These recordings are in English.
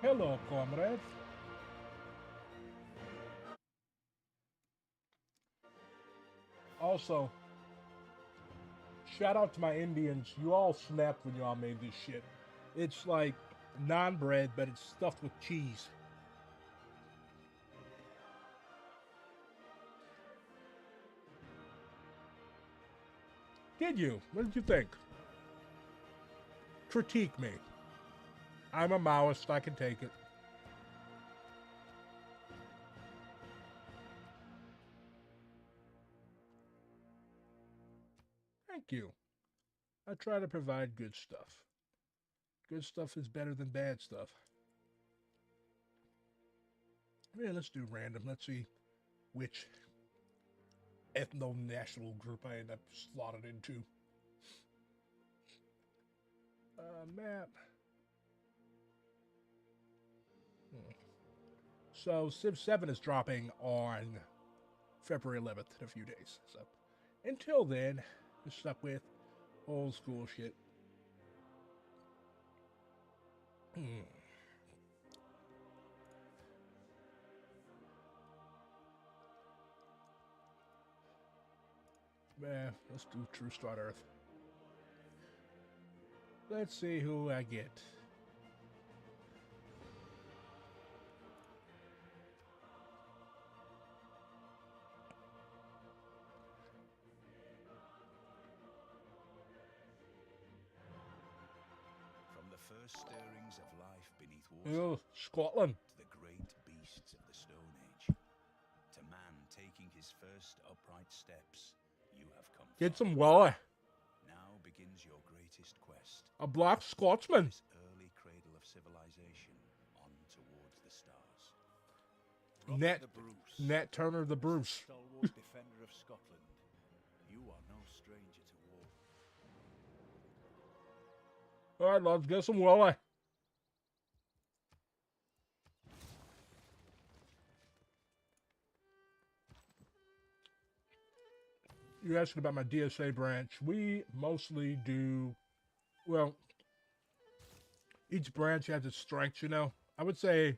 Hello, comrades. Also, shout out to my Indians. You all snapped when y'all made this shit. It's like naan bread, but it's stuffed with cheese. Did you? What did you think? Critique me. I'm a Maoist. I can take it. Thank you. I try to provide good stuff. Good stuff is better than bad stuff. Yeah, let's do random. Let's see which ethno-national group I end up slotted into. Map. Hmm. So Civ 7 is dropping on February 11th in a few days. So until then, we're stuck with old school shit. Hmm. Man, let's do True Start Earth. Let's see who I get. From the first stirrings of life beneath water Oh, Scotland. to the great beasts of the Stone Age, to man taking his first upright steps, you have come Get far. some Wally. Now begins your greatest quest. A black Scotsman. This early cradle of civilization on towards the stars. Nat, the Bruce, Nat Turner the Bruce. stalwart defender of Scotland, you are no stranger to war. All right, let's get some Wally. You're asking about my DSA branch. We mostly do, well, each branch has its strengths, you know. I would say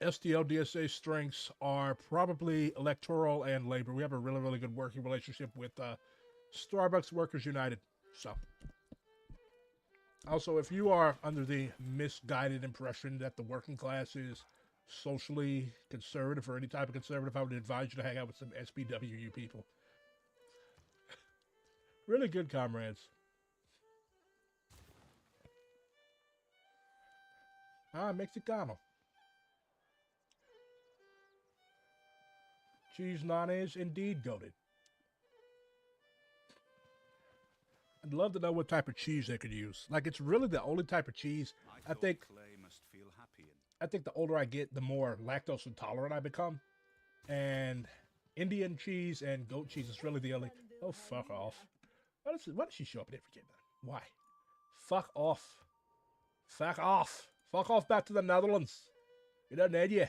STL DSA strengths are probably electoral and labor. We have a really, really good working relationship with Starbucks Workers United. So, also, if you are under the misguided impression that the working class is socially conservative or any type of conservative, I would advise you to hang out with some SPWU people. Really good comrades. Ah, Mexicano. Cheese naan is indeed goaded. I'd love to know what type of cheese they could use. Like, it's really the only type of cheese. I think Clay must feel happy in. I think the older I get, the more lactose intolerant I become. And Indian cheese and goat cheese is really the only. Oh, fuck off. Why does she show up at every game? Why? Fuck off. Fuck off. Fuck off back to the Netherlands. We don't need you.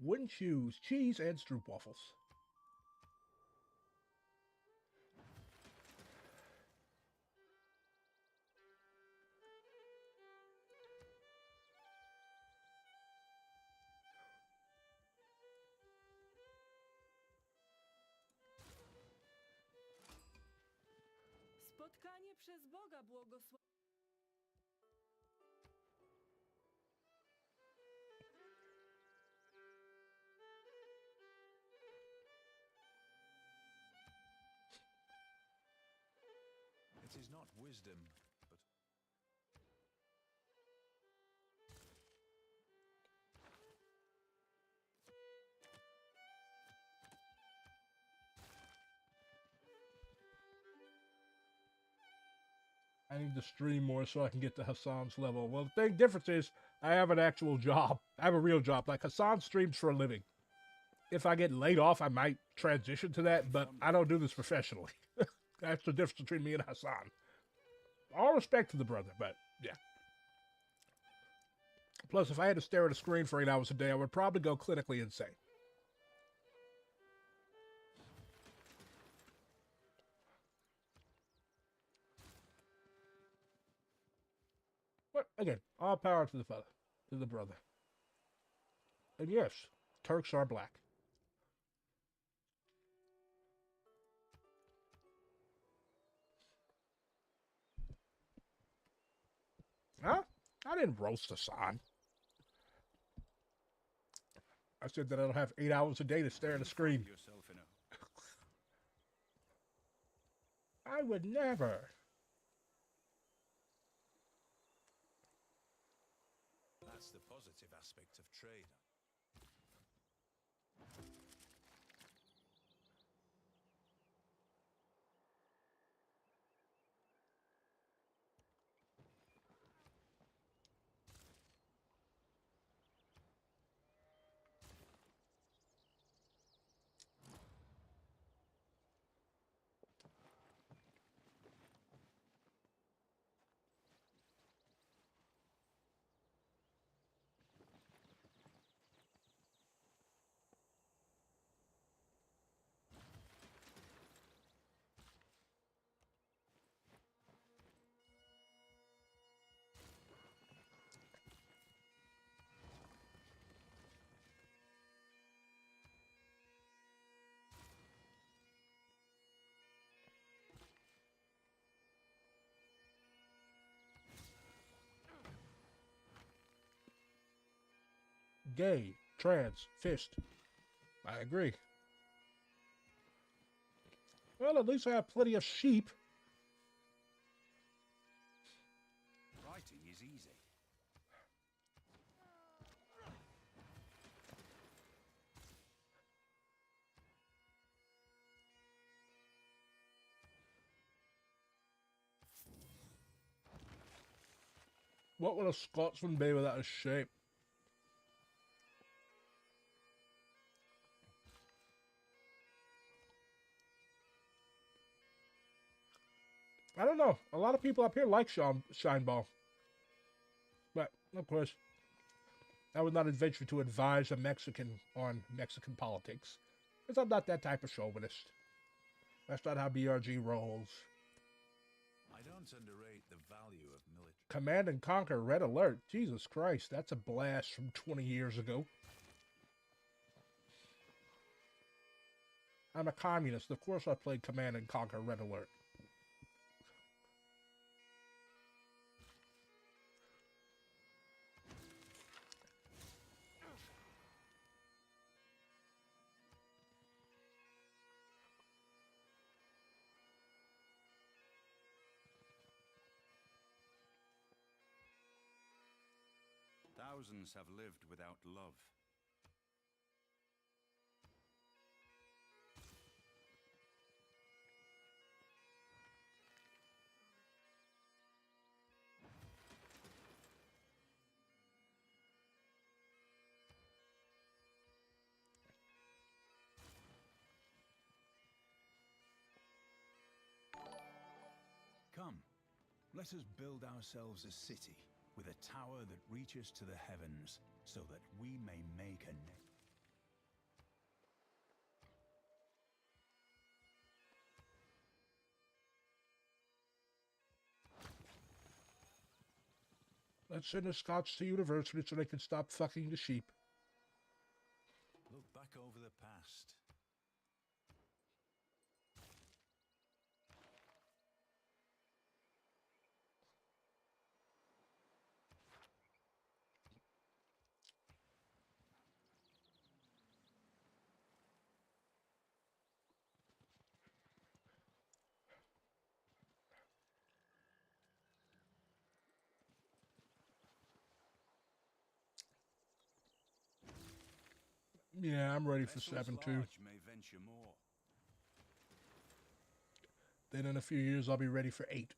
Wouldn't choose cheese and stroopwafels. Spotkanie przez Boga błogosławione. It is not wisdom, but I need to stream more so I can get to Hassan's level. Well, the difference is I have an actual job. I have a real job. Like, Hassan streams for a living. If I get laid off, I might transition to that, but I don't do this professionally. That's the difference between me and Hassan. All respect to the brother, but yeah. Plus, if I had to stare at a screen for 8 hours a day, I would probably go clinically insane. But again, all power to the father, to the brother. And yes, Turks are black. Huh? I didn't roast Hassan. I said that I'll have 8 hours a day to stare at a screen. Yourself in a... I would never. That's the positive aspect of trade. Gay, trans, fist. I agree. Well, at least I have plenty of sheep. Writing is easy. What would a Scotsman be without a shape? I don't know. A lot of people up here like Shineball. But, of course, I would not venture to advise a Mexican on Mexican politics. Because I'm not that type of chauvinist. That's not how BRG rolls. I don't underrate the value of military. Command and Conquer Red Alert. Jesus Christ, that's a blast from 20 years ago. I'm a communist. Of course I played Command and Conquer Red Alert. Thousands have lived without love. Come, let us build ourselves a city with a tower that reaches to the heavens, so that we may make a name. Let's send the Scots to university so they can stop fucking the sheep. Look back over the past. Yeah, I'm ready for Vessels 7-2. large may venture more. Then in a few years I'll be ready for 8.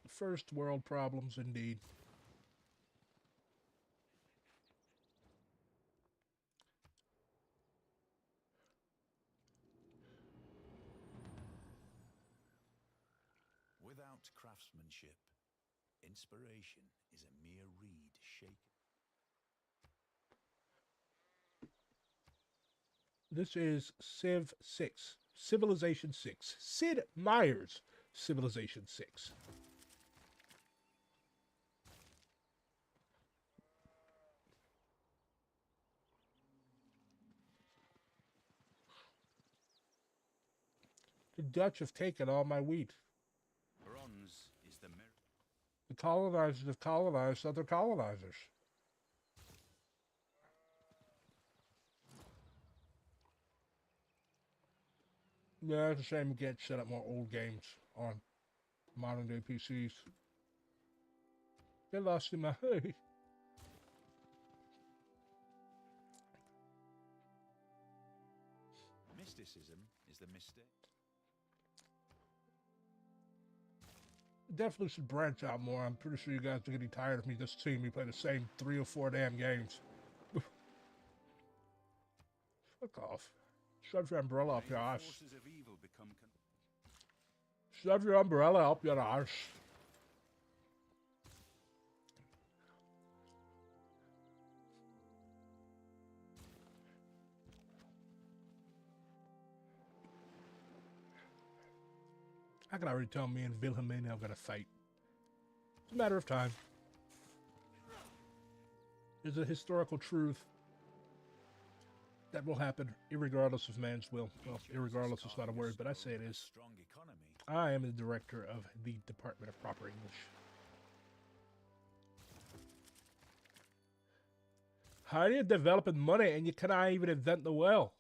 First world problems indeed. Without craftsmanship, inspiration is a mere reed shaken. This is Civ 6. Civilization 6. Sid Meier's Civilization 6. The Dutch have taken all my wheat. Bronze is the mirror. The colonizers have colonized other colonizers. Yeah, it's a shame we can't set up more old games on modern day PCs. Get lost in my hay. Mysticism is the mistake. Definitely should branch out more. I'm pretty sure you guys are getting tired of me just seeing me play the same 3 or 4 damn games. Fuck off. Shove your umbrella up your ass. Forces of evil become Shove your umbrella up your ass. I can already tell me and Wilhelmina are gonna fight. It's a matter of time. There's a historical truth that will happen irregardless of man's will. Well, irregardless is not a word, but I say it is. strong economy. I am the director of the Department of Proper English. How are you developing money and you cannot even invent the well?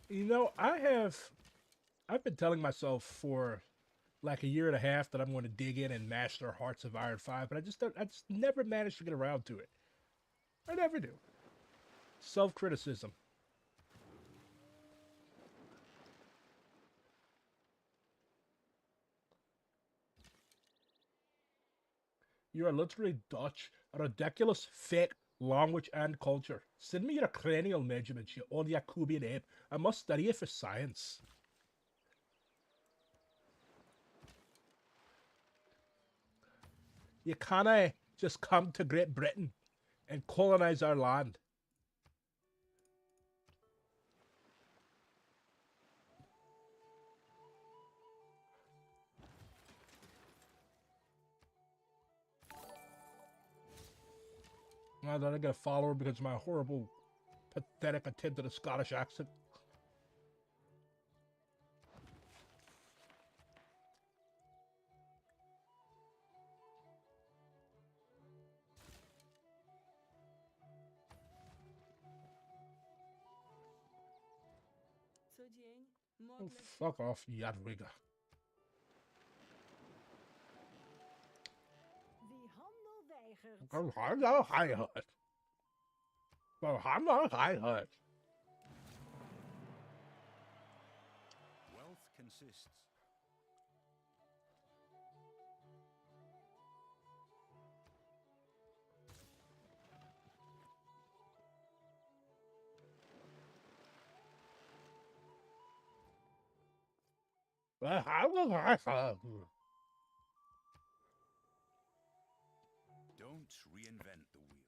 You know, I've been telling myself for like a year and a half that I'm going to dig in and master Hearts of Iron 5, but I just never managed to get around to it. I never do. Self-criticism. You are literally Dutch, a ridiculous, fake language and culture. Send me your cranial measurements, you old Jacobian ape. I must study it for science. You can't just come to Great Britain and colonize our land. Now that I get a follower because of my horrible, pathetic attempt at a Scottish accent. Co dzień Oh, modlę fuck off, Jadwiga. Wie handel weigert. I'm not high hut. Well, I'm not high hut. Wealth consists. Well, I'm not high hut. Don't reinvent the wheel.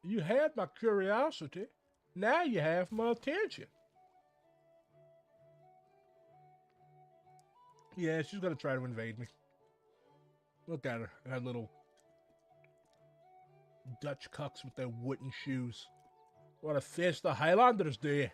You had my curiosity. Now you have my attention. Yeah, she's gonna try to invade me. Look at her, that little Dutch cucks with their wooden shoes. What a face the Highlanders do.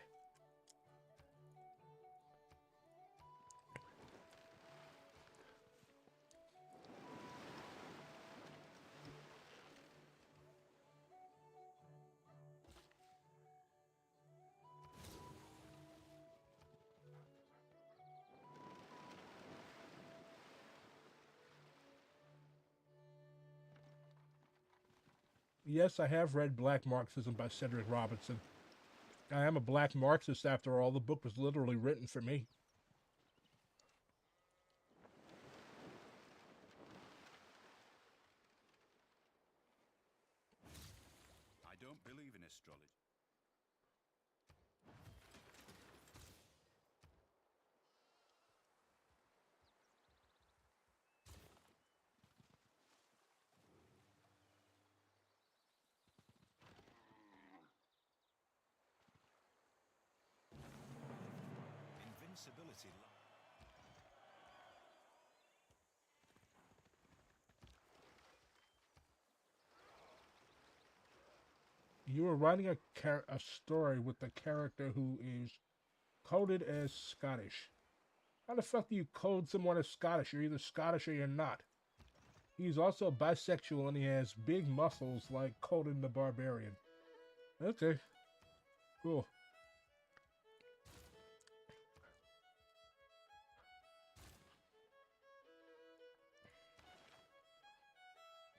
Yes, I have read Black Marxism by Cedric Robinson. I am a black Marxist after all. The book was literally written for me. I don't believe in astrology. responsibility. You were writing a story with a character who is coded as Scottish. How the fuck do you code someone as Scottish? You're either Scottish or you're not. He's also bisexual and he has big muscles like Conan the Barbarian. Okay, cool.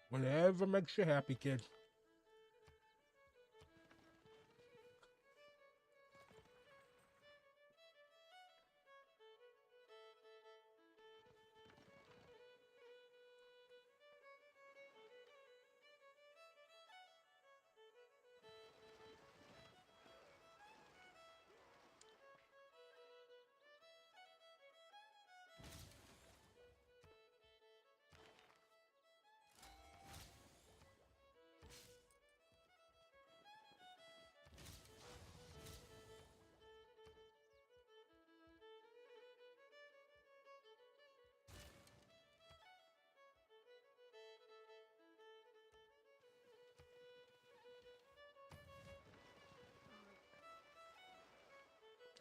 Whatever makes you happy, kid.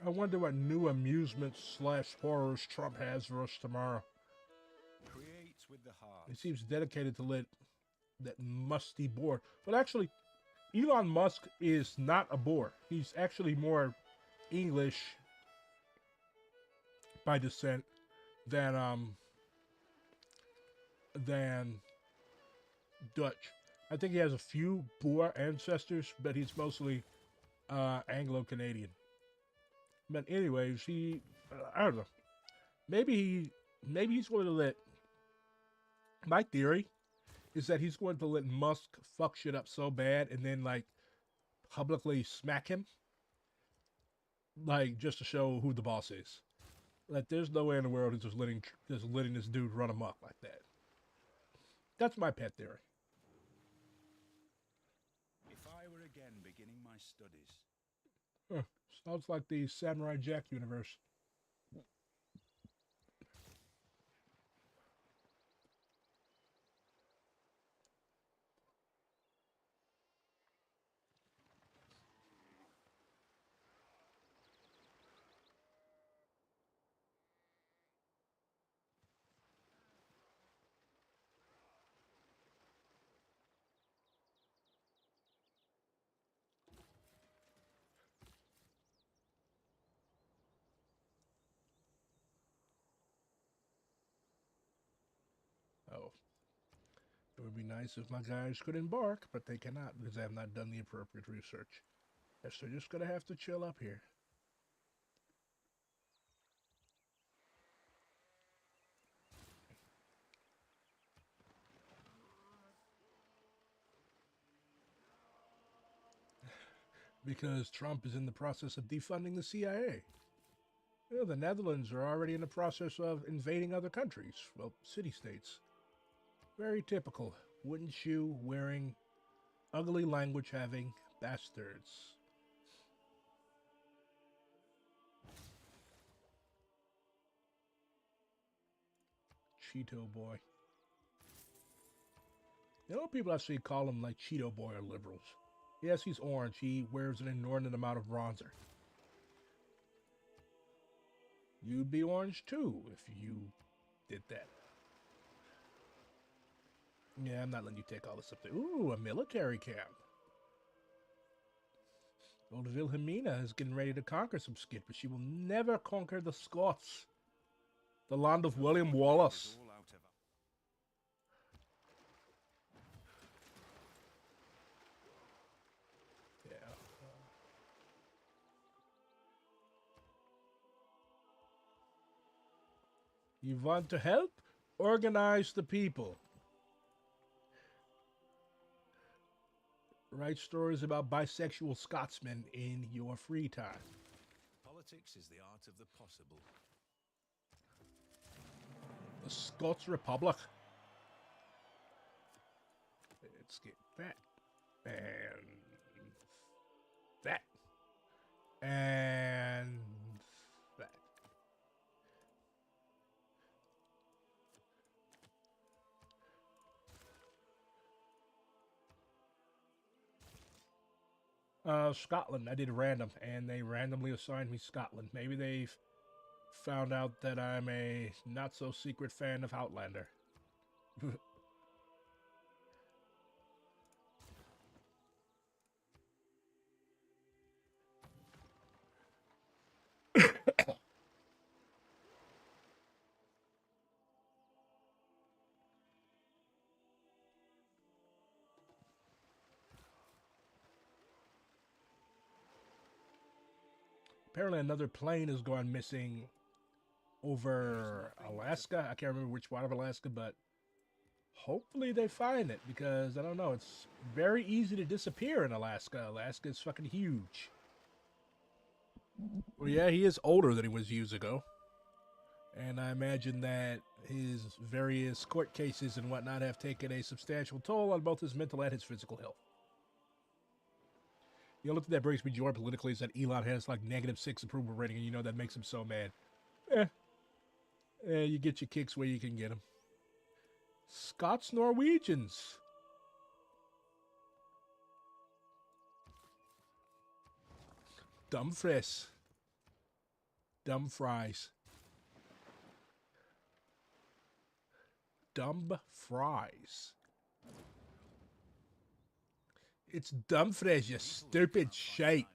I wonder what new amusements / horrors Trump has for us tomorrow. Creates with the heart. He seems dedicated to let that musty bore. But actually, Elon Musk is not a bore. He's actually more English by descent than Dutch. I think he has a few Boer ancestors, but he's mostly Anglo-Canadian. But anyways, I don't know. Maybe he's going to let. My theory is that he's going to let Musk fuck shit up so bad and then like publicly smack him, like just to show who the boss is. Like, there's no way in the world he's just letting this dude run amok like that. That's my pet theory. If I were again beginning my studies. Huh. Sounds like the Samurai Jack universe. Oh. It would be nice if my guys could embark, but they cannot because I have not done the appropriate research. Yes, they're just going to have to chill up here. Because Trump is in the process of defunding the CIA. You know, the Netherlands are already in the process of invading other countries. Well, city-states. Very typical. Wouldn't you wearing ugly language having bastards? Cheeto boy. You know, people actually call him like Cheeto boy or liberals. Yes, he's orange. He wears an inordinate amount of bronzer. You'd be orange too if you did that. Yeah, I'm not letting you take all this up there. Ooh, a military camp. Old Wilhelmina is getting ready to conquer some skit, but she will never conquer the Scots. The land of William Wallace. All out of Yeah. You want to help? Organize the people. Write stories about bisexual Scotsmen in your free time. politics is the art of the possible. The Scots Republic. Let's get that. And that. And that. Scotland. I did random, and they randomly assigned me Scotland. Maybe they've found out that I'm a not-so-secret fan of Outlander. Apparently another plane has gone missing over Alaska. I can't remember which part of Alaska, but hopefully they find it, because I don't know, it's very easy to disappear in Alaska. Alaska is fucking huge. Well, yeah, he is older than he was years ago. And I imagine that his various court cases and whatnot have taken a substantial toll on both his mental and his physical health. The only thing that brings me joy politically is that Elon has like -6 approval rating, and you know that makes him so mad. You get your kicks where you can get them. Scots Norwegians. Dumfries. Dumb fries. Dumb fries. It's Dumfries, you stupid shite.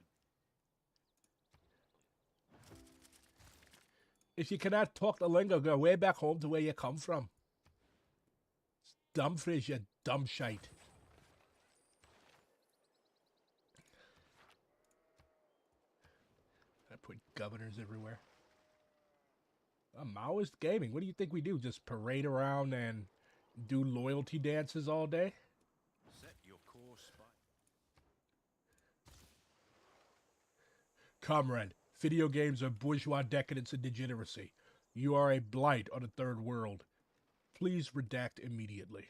If you cannot talk the lingo, go way back home to where you come from. It's Dumfries, you dumb shite. I put governors everywhere. Maoist gaming. What do you think we do? Just parade around and do loyalty dances all day? Set your course by... Comrade, video games are bourgeois decadence and degeneracy. You are a blight on the third world. Please redact immediately.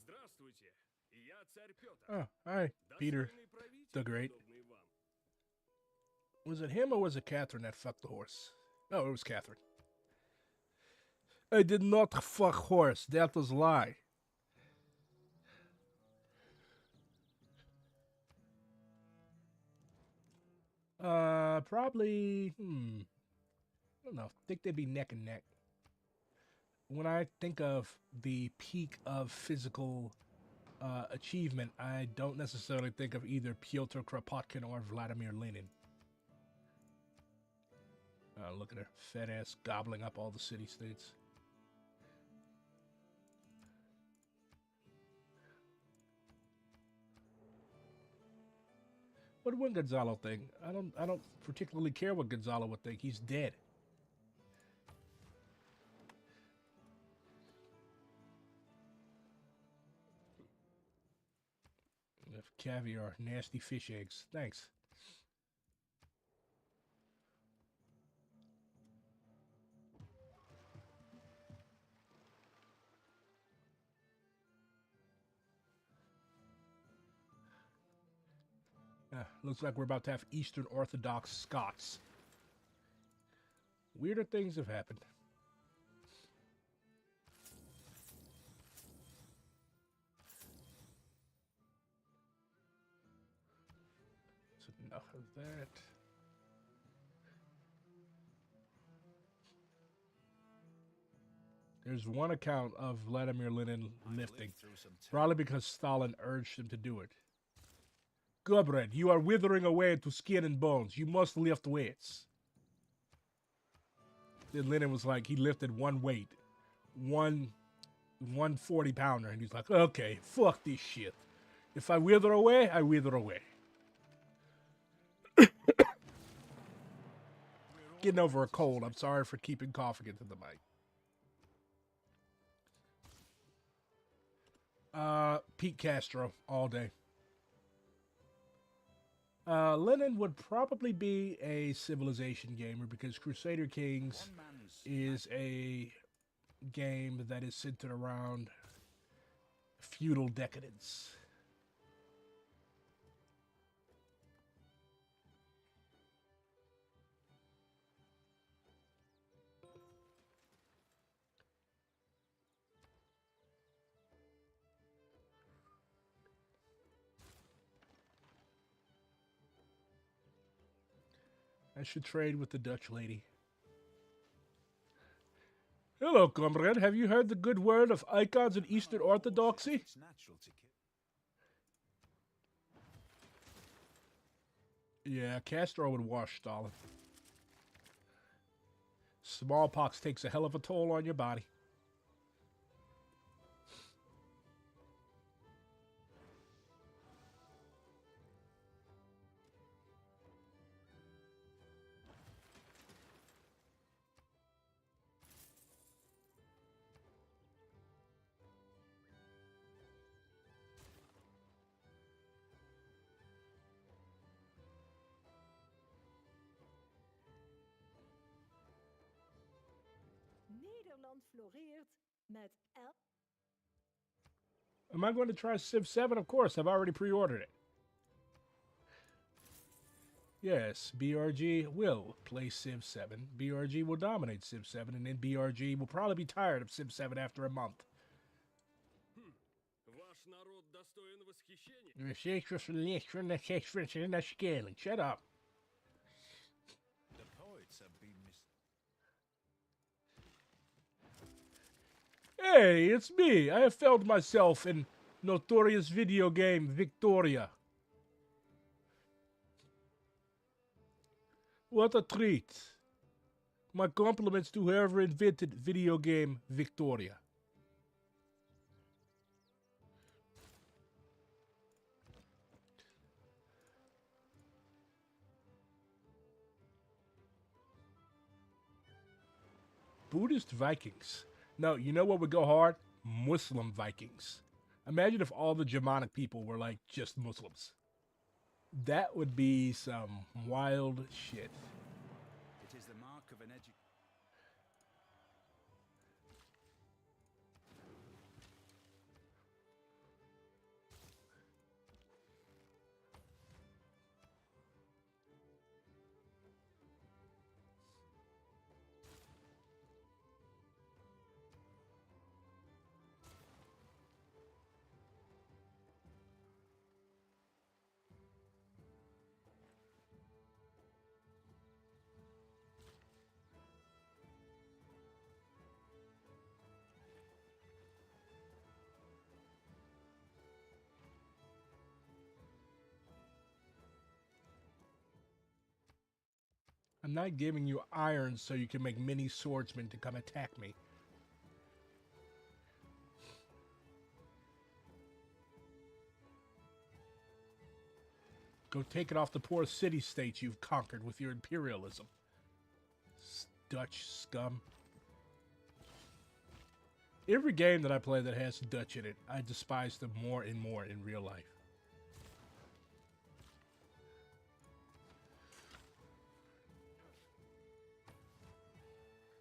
Здравствуйте, я царь Петр. Oh, hi, Peter Достойный правитель, the Great. подобный вам. Was it him or was it Catherine that fucked the horse? No, it was Catherine. I did not fuck horse. That was lie. Probably, I don't know. I think they'd be neck and neck. When I think of the peak of physical achievement, I don't necessarily think of either Pyotr Kropotkin or Vladimir Lenin. Look at her fat ass gobbling up all the city-states. What would Gonzalo think? I don't particularly care what Gonzalo would think. He's dead. Caviar, nasty fish eggs. Thanks. Looks like we're about to have Eastern Orthodox Scots. Weirder things have happened. That's enough of that. There's one account of Vladimir Lenin lifting, probably because Stalin urged him to do it. Comrade, you are withering away to skin and bones. You must lift weights. Then Lenin was like, he lifted one weight, one 40-pounder, and he's like, okay, fuck this shit. If I wither away, I wither away. Getting over a cold. I'm sorry for keeping coughing into the mic. Pete Castro all day. Lennon would probably be a Civilization gamer because Crusader Kings One man's is a game that is centered around feudal decadence. I should trade with the Dutch lady. Hello, comrade. Have you heard the good word of icons in Eastern Orthodoxy? It's natural to kill. Yeah, Castro would wash Stalin. Smallpox takes a hell of a toll on your body. Nederland floreert met Am I going to try Civ 7? Of course, I've already pre-ordered it. Yes, BRG will play Civ 7. BRG will dominate Civ 7, and then BRG will probably be tired of Civ 7 after a month. Ваш народ достоин восхищения. Shut up. The poets have been Hey, it's me. I have found myself in notorious video game Victoria. What a treat. My compliments to whoever invented video game Victoria. Buddhist Vikings. No, you know what would go hard? Muslim Vikings. Imagine if all the Germanic people were like just Muslims. That would be some wild shit. It is the mark of an I'm not giving you irons so you can make mini swordsmen to come attack me. Go take it off the poor city-states you've conquered with your imperialism. Dutch scum. Every game that I play that has Dutch in it, I despise them more and more in real life.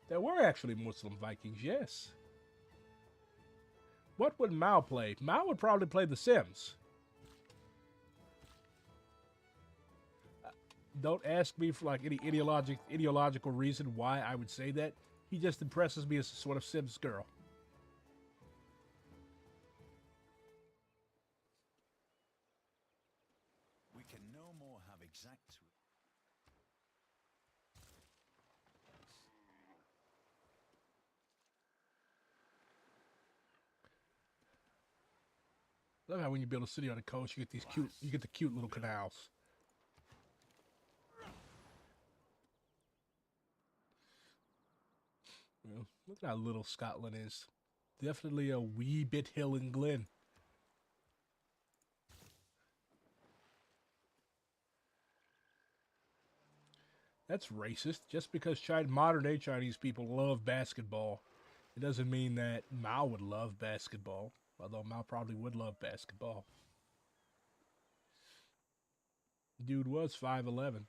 There were actually Muslim Vikings, yes. What would Mao play? Mao would probably play The Sims. Don't ask me for like any ideological reason why I would say that. He just impresses me as a sort of Sims girl. We can no more have exact. Love how when you build a city on the coast, you get these you get the cute little canals. Well, look at how little Scotland is. Definitely a wee bit hill and glen. That's racist. Just because modern-day Chinese people love basketball, it doesn't mean that Mao would love basketball. Although Mao probably would love basketball. Dude was 5'11".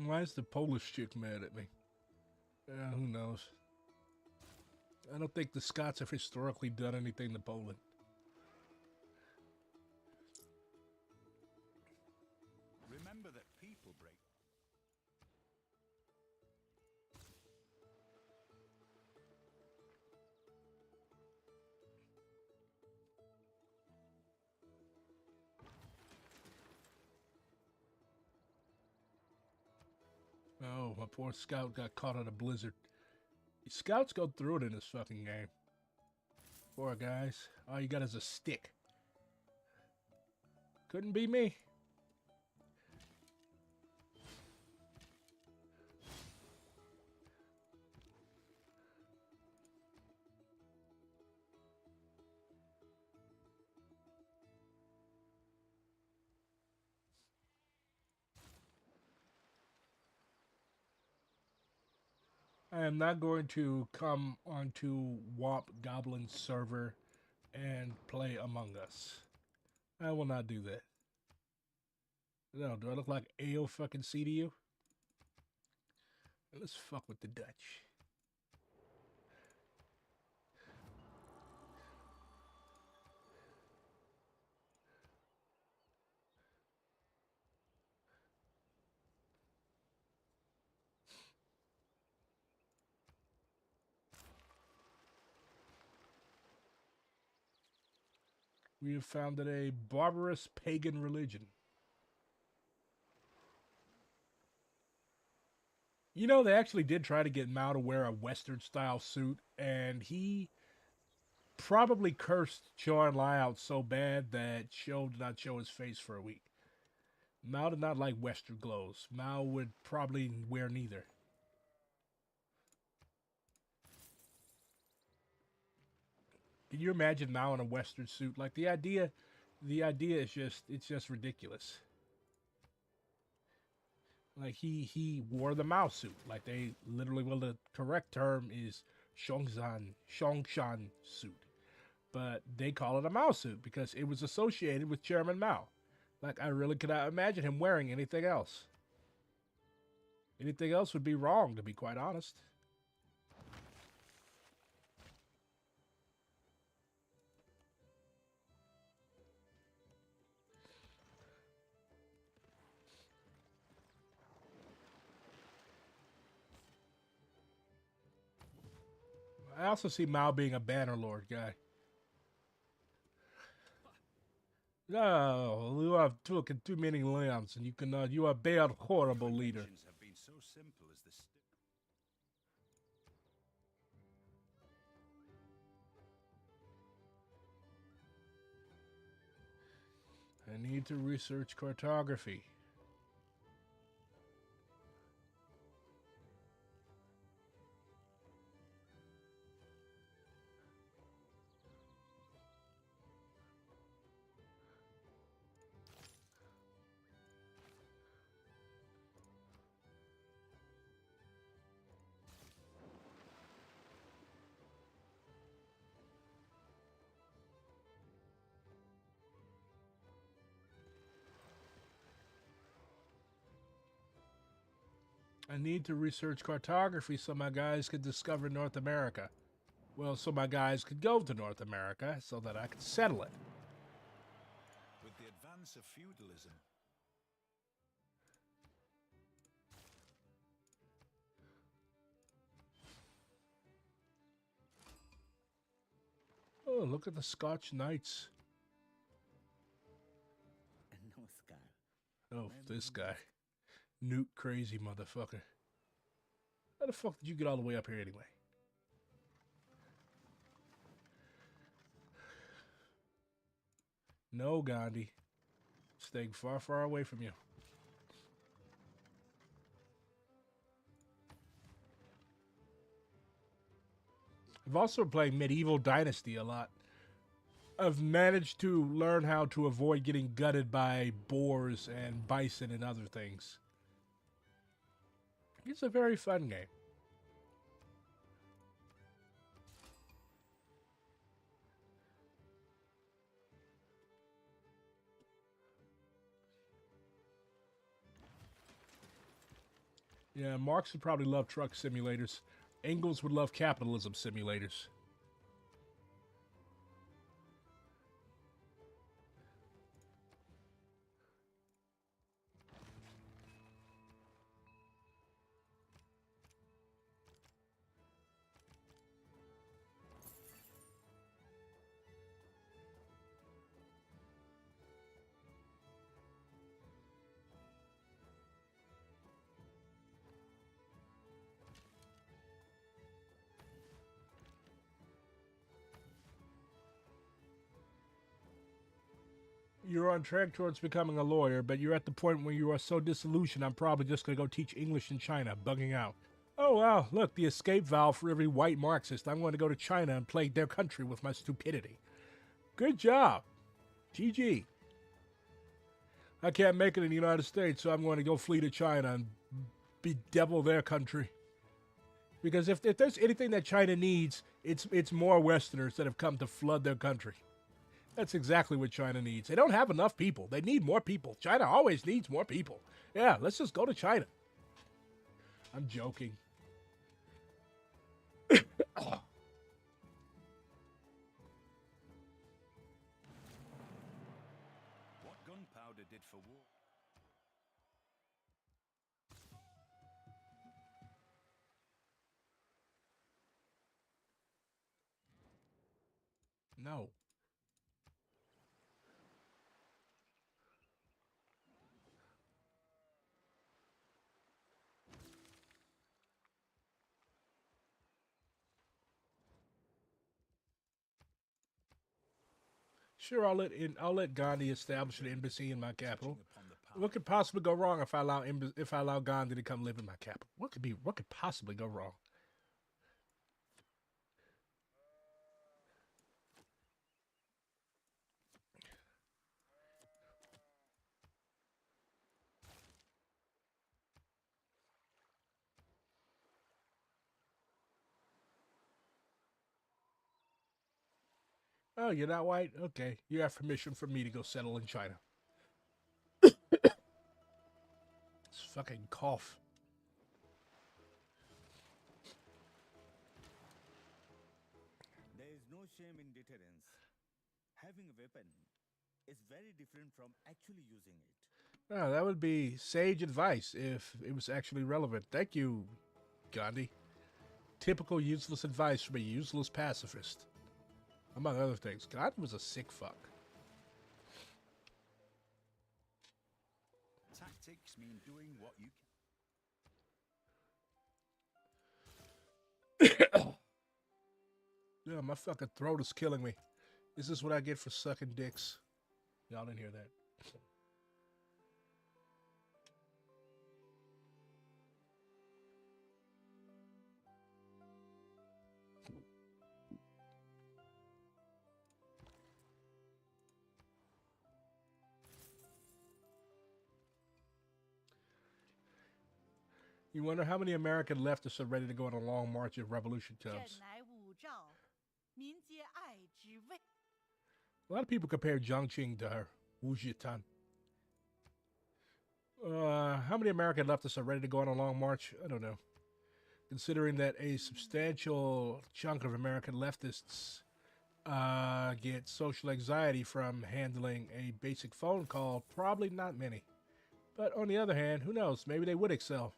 Why is the Polish chick mad at me? Who knows? I don't think the Scots have historically done anything to Poland. Remember that people break. Oh, my poor scout got caught in a blizzard. Scouts go through it in this fucking game. Poor guys. All you got is a stick. Couldn't be me. I am not going to come onto Womp Goblin's server and play Among Us. I will not do that. No, do I look like AO fucking C to you? Let's fuck with the Dutch. We have founded a barbarous pagan religion. You know, they actually did try to get Mao to wear a Western style suit, and he probably cursed Chou and Lai out so bad that Chou did not show his face for a week. Mao did not like Western clothes. Mao would probably wear neither. Can you imagine Mao in a Western suit? Like the idea is it's just ridiculous. Like he wore the Mao suit. Like they literally, well, the correct term is Shongshan suit. But they call it a Mao suit because it was associated with Chairman Mao. Like I really cannot imagine him wearing anything else. Anything else would be wrong, to be quite honest. I also see Mao being a Bannerlord guy. No, you have too many limbs, and you are a bad, horrible leader. Have been so simple as the I need to research cartography. I need to research cartography so my guys could discover North America. Well, so my guys could go to North America so that I could settle it. with the advance of feudalism. Oh, look at the Scotch Knights. Namaskar. Oh, this guy. Newt crazy motherfucker. How the fuck did you get all the way up here anyway? No, Gandhi. Staying far, far away from you. I've also played Medieval Dynasty a lot. I've managed to learn how to avoid getting gutted by boars and bison and other things. It's a very fun game. Yeah, Marx would probably love truck simulators. Engels would love capitalism simulators. You're on track towards becoming a lawyer, but you're at the point where you are so disillusioned, I'm probably just going to go teach English in China, bugging out. Oh, wow, look, the escape valve for every white Marxist. I'm going to go to China and plague their country with my stupidity. Good job. GG. I can't make it in the United States, so I'm going to go flee to China and bedevil their country. Because if there's anything that China needs, it's more Westerners that have come to flood their country. That's exactly what China needs. They don't have enough people. They need more people. China always needs more people. Yeah, let's just go to China. I'm joking. What gunpowder did for war? No. Sure, I'll let Gandhi establish an embassy in my capital. What could possibly go wrong if I allow Gandhi to come live in my capital? What could possibly go wrong? Oh, you're not white? Okay. You have permission from me to go settle in China. This fucking cough. There is no shame in deterrence. Having a weapon is very different from actually using it. Oh, that would be sage advice if it was actually relevant. Thank you, Gandhi. Typical useless advice from a useless pacifist. Among other things, Gandhi was a sick fuck. Tactics mean doing what you can. Yeah, my fucking throat is killing me. This is what I get for sucking dicks. Y'all didn't hear that. You wonder how many American leftists are ready to go on a long march of revolution tubs. 乃吾赵，民皆爱之谓。 A lot of people compare Jiangqing to her, Wu Zhitan. How many American leftists are ready to go on a long march? I don't know. Considering that a substantial chunk of American leftists get social anxiety from handling a basic phone call, probably not many. But on the other hand, who knows? Maybe they would excel.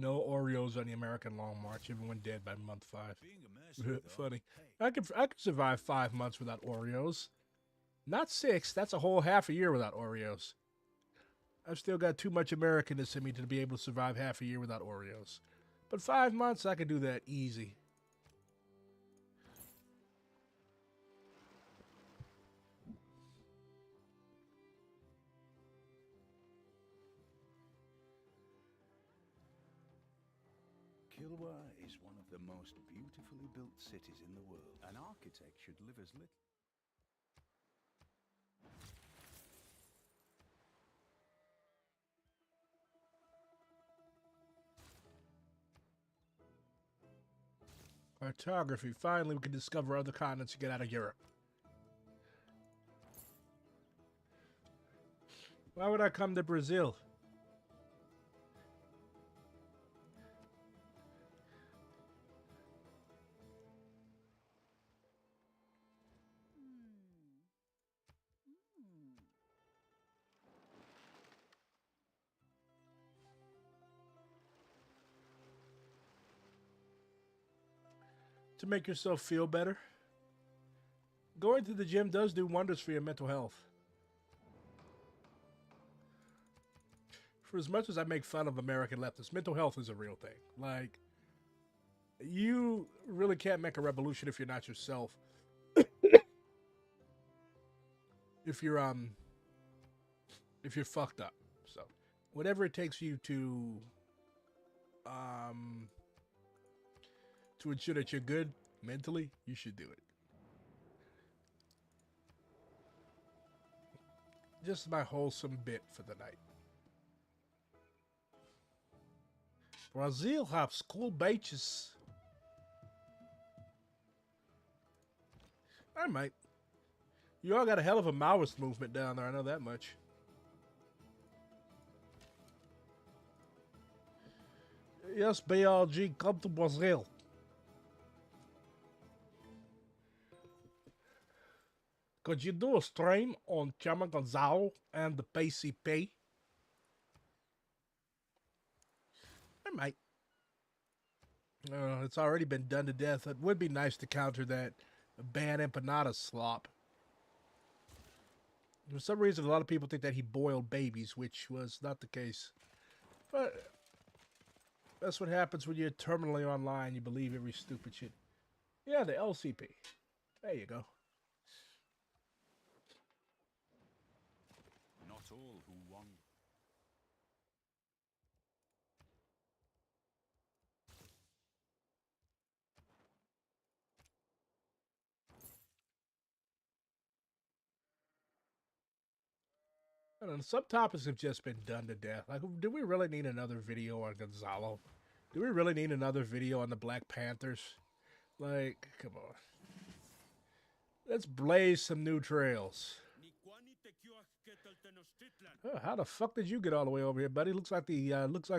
No Oreos on the American Long March. Everyone dead by month 5. Being a mercenary, though, Funny. hey, I could survive 5 months without Oreos. Not 6. That's a whole half a year without Oreos. I've still got too much Americanness in me to be able to survive half a year without Oreos. But 5 months, I could do that easy. Kilwa is one of the most beautifully built cities in the world. An architect should live as little. Cartography. Finally, we can discover other continents to get out of Europe. Why would I come to Brazil? To make yourself feel better. Going to the gym does do wonders for your mental health. For as much as I make fun of American leftists, mental health is a real thing. Like, you really can't make a revolution if you're not yourself. if you're fucked up. So, whatever it takes you to ensure that you're good mentally, you should do it. Just my wholesome bit for the night. Brazil have school beaches. I might. You all got a hell of a Maoist movement down there, I know that much. Yes, BRG, come to Brazil. Could you do a stream on Chama Gonzalo and the PCP? I might. It's already been done to death. It would be nice to counter that ban empanada slop. For some reason, a lot of people think that he boiled babies, which was not the case. But that's what happens when you're terminally online. You believe every stupid shit. Yeah, the LCP. There you go. Not all who want. I don't know, some topics have just been done to death. Like, do we really need another video on Gonzalo? Do we really need another video on the Black Panthers? Like, come on. Let's blaze some new trails. Oh, how the fuck did you get all the way over here, buddy? Looks like the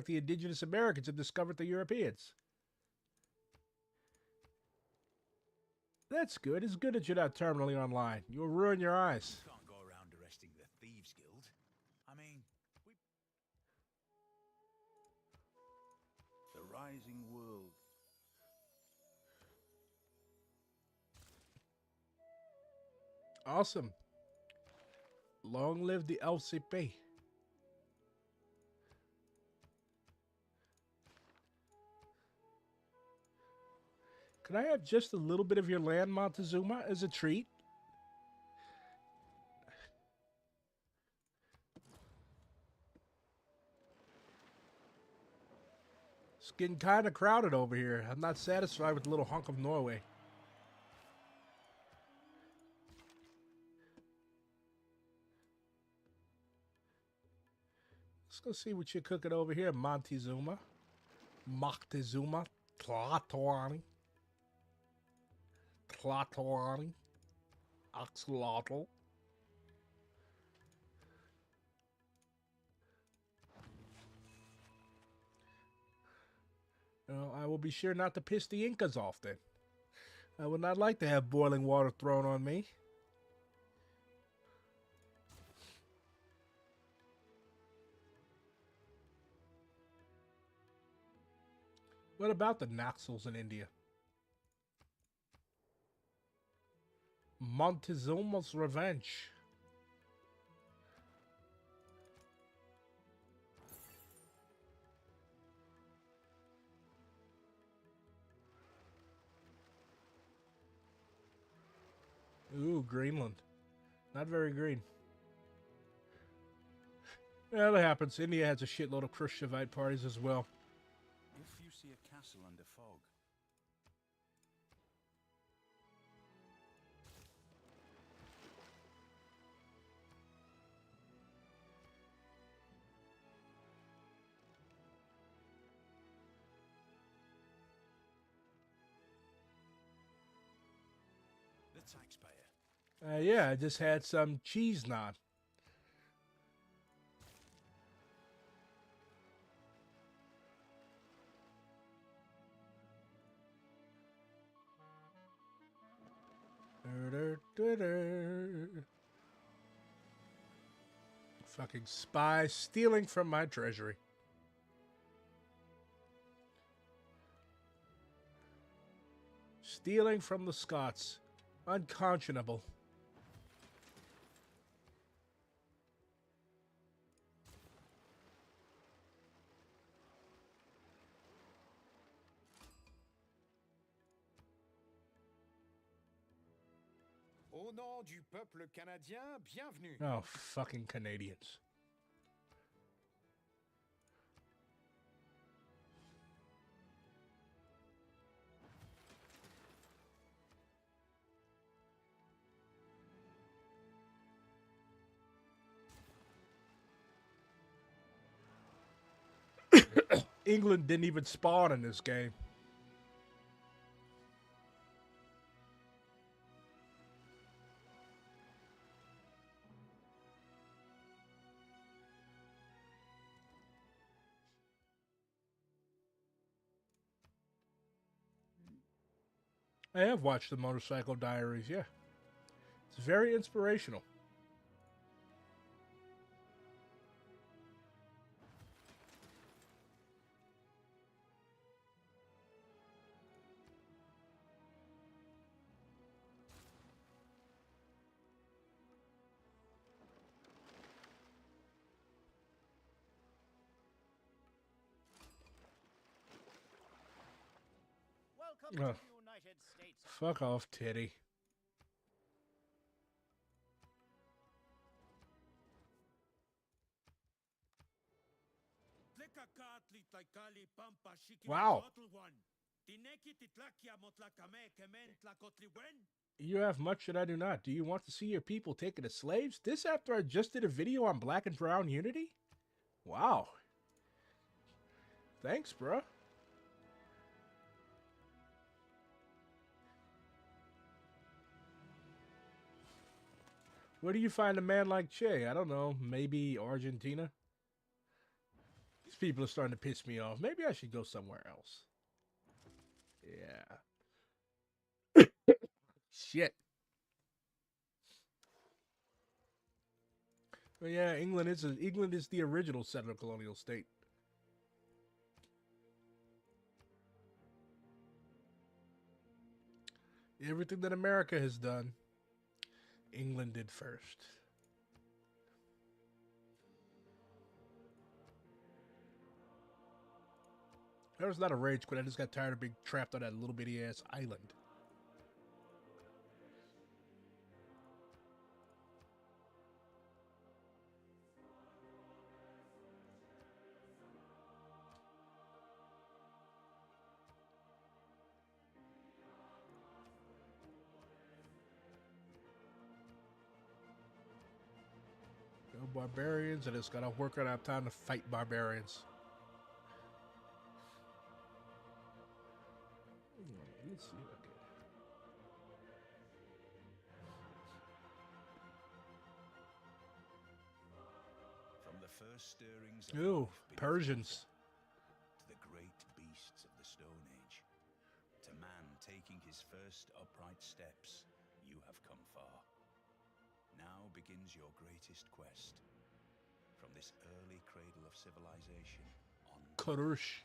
indigenous Americans have discovered the Europeans. That's good. It's good that you're not terminally online. You'll ruin your eyes. Can't go around arresting the Thieves Guild. I mean, the rising world. Awesome. Long live the LCP. Can I have just a little bit of your land, Montezuma, as a treat? It's getting kind of crowded over here. I'm not satisfied with the little hunk of Norway. Let's go see what you're cooking over here, Montezuma. Moctezuma. Tlatoani. Tlatoani. Axolotl. I will be sure not to piss the Incas off then. I would not like to have boiling water thrown on me. What about the Naxals in India? Montezuma's Revenge. Ooh, Greenland. Not very green. Well, it happens. India has a shitload of Khrushchevite parties as well. If you see a castle under fog, the taxpayer. Yeah, I just had some cheese naan. Fucking spy stealing from my treasury. Stealing from the Scots. Unconscionable. Au nom du peuple canadien, bienvenue. Oh, fucking Canadians. England didn't even spawn in this game. I have watched the Motorcycle Diaries, yeah. It's very inspirational. Welcome to the United States. Fuck off, titty. Wow. You have much that I do not. Do you want to see your people taken as slaves? This after I just did a video on black and brown unity? Wow. Thanks, bruh. Where do you find a man like Che? I don't know. Maybe Argentina? These people are starting to piss me off. Maybe I should go somewhere else. Yeah. Shit. Well, yeah, England is the original settler colonial state. Everything that America has done, England did first. That was not a rage quit. I just got tired of being trapped on that little bitty ass island. No barbarians. I just gotta work out of time to fight barbarians. Let's see. Okay. From the first stirrings of Ooh, life beneath Persians. to the great beasts of the Stone Age, to man taking his first upright steps, you have come far. Now begins your greatest quest. From this early cradle of civilization on Kurush.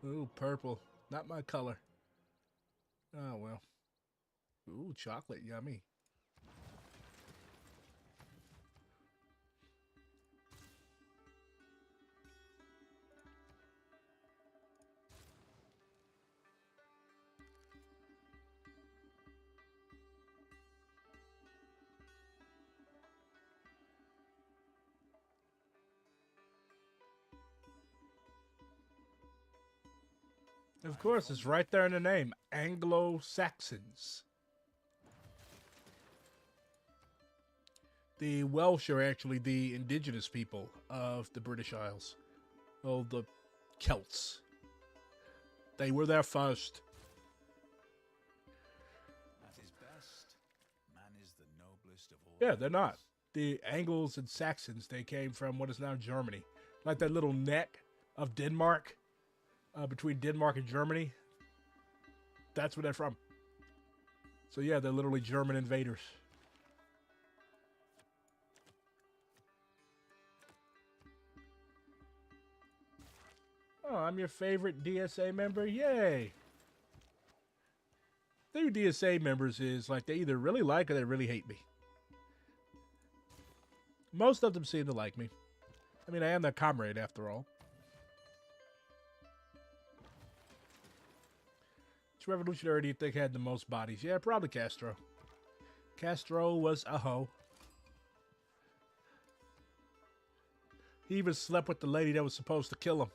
Ooh, purple. Not my color. Oh, well. Ooh, chocolate. Yummy. Of course, it's right there in the name. Anglo-Saxons. The Welsh are actually the indigenous people of the British Isles. Oh, the Celts. They were there first. At his best, man is the noblest of all. Yeah, they're not. The Angles and Saxons, they came from what is now Germany. Like that little neck of Denmark, between Denmark and Germany. That's where they're from. So yeah, they're literally German invaders. Oh, I'm your favorite DSA member? Yay! The thing with DSA members is like they either really like or they really hate me. Most of them seem to like me. I mean, I am their comrade after all. Which revolutionary do you think had the most bodies? Yeah, probably Castro. Castro was a hoe. He even slept with the lady that was supposed to kill him.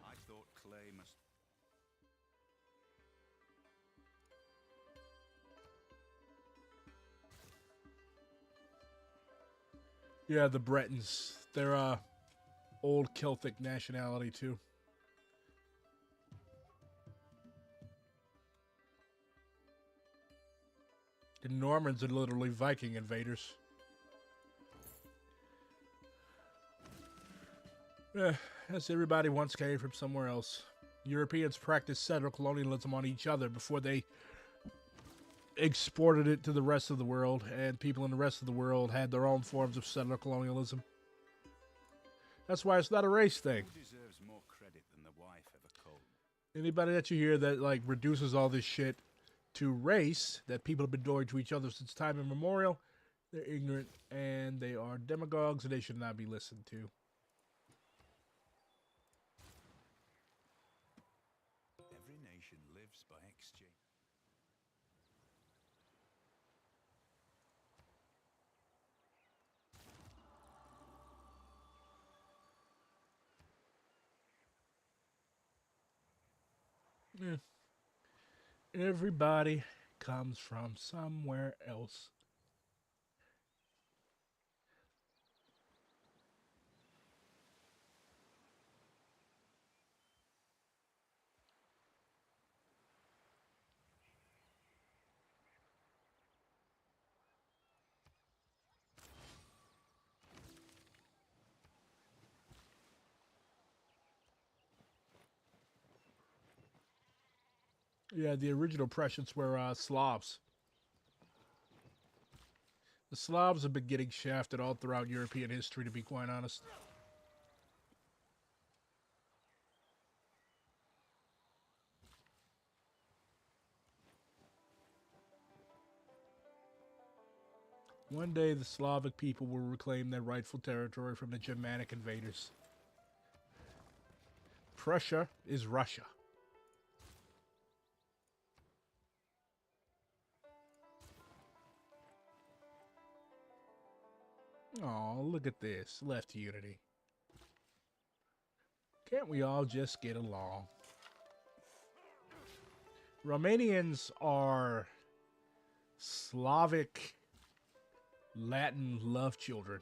I thought clay must. Yeah, the Bretons. They're old Celtic nationality too. The Normans are literally Viking invaders. As everybody once came from somewhere else. Europeans practiced settler colonialism on each other before they exported it to the rest of the world, and people in the rest of the world had their own forms of settler colonialism. That's why it's not a race thing. Who deserves more credit than the wife of a coal? Anybody that you hear that like reduces all this shit to race that people have been doing to each other since time immemorial, they're ignorant and they are demagogues and they should not be listened to. Every nation lives by exchange. Yeah. Everybody comes from somewhere else. Yeah, the original Prussians were Slavs. The Slavs have been getting shafted all throughout European history, to be quite honest. One day, the Slavic people will reclaim their rightful territory from the Germanic invaders. Prussia is Russia. Oh, look at this. Left unity. Can't we all just get along? Romanians are Slavic Latin love children.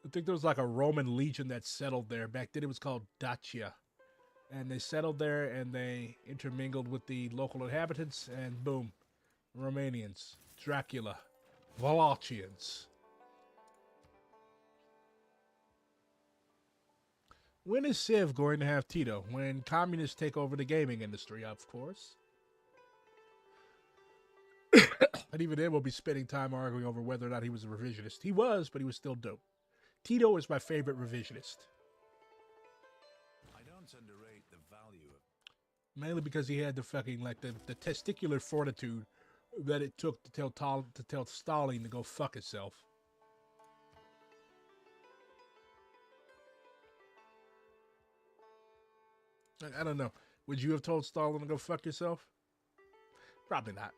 I think there was like a Roman legion that settled there. Back then it was called Dacia. And they settled there and they intermingled with the local inhabitants and boom. Romanians. Dracula. Wallachians. When is Civ going to have Tito? When communists take over the gaming industry, of course. And even then we'll be spending time arguing over whether or not he was a revisionist. He was, but he was still dope. Tito is my favorite revisionist. I don't underrate the value of Mainly because he had the fucking, like, the testicular fortitude that it took to tell Stalin to go fuck himself. I don't know. Would you have told Stalin to go fuck yourself? Probably not.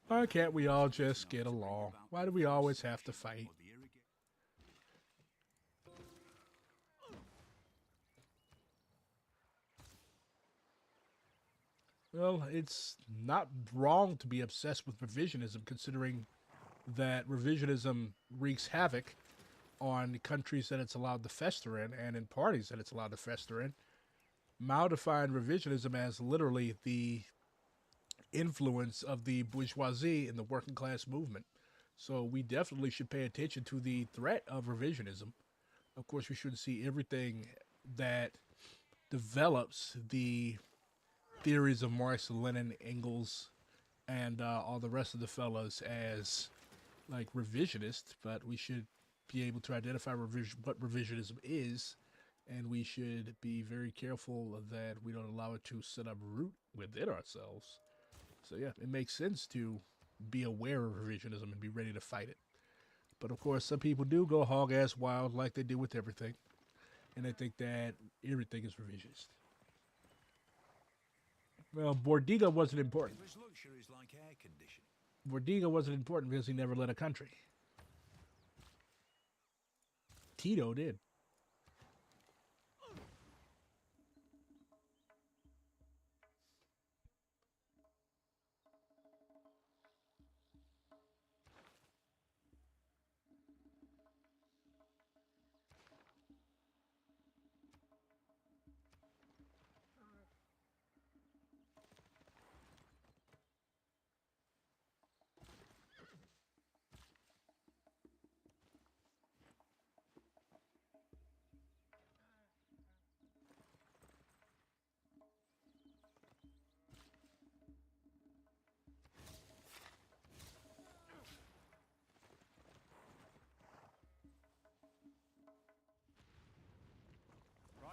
Why can't we all just get along? Why do we always have to fight? Well, it's not wrong to be obsessed with revisionism, considering that revisionism wreaks havoc on the countries that it's allowed to fester in and in parties that it's allowed to fester in. Mao defined revisionism as literally the influence of the bourgeoisie in the working class movement. So we definitely should pay attention to the threat of revisionism. Of course, we shouldn't see everything that develops the theories of Marx, Lenin, Engels, and all the rest of the fellas as like revisionist, but we should be able to identify what revisionism is, and we should be very careful that we don't allow it to set up root within ourselves. So yeah, it makes sense to be aware of revisionism and be ready to fight it. But of course, some people do go hog-ass wild like they do with everything, and they think that everything is revisionist. Well, Bordiga wasn't important. It was luxuries like air conditioning. Bordiga wasn't important because he never led a country. Tito did.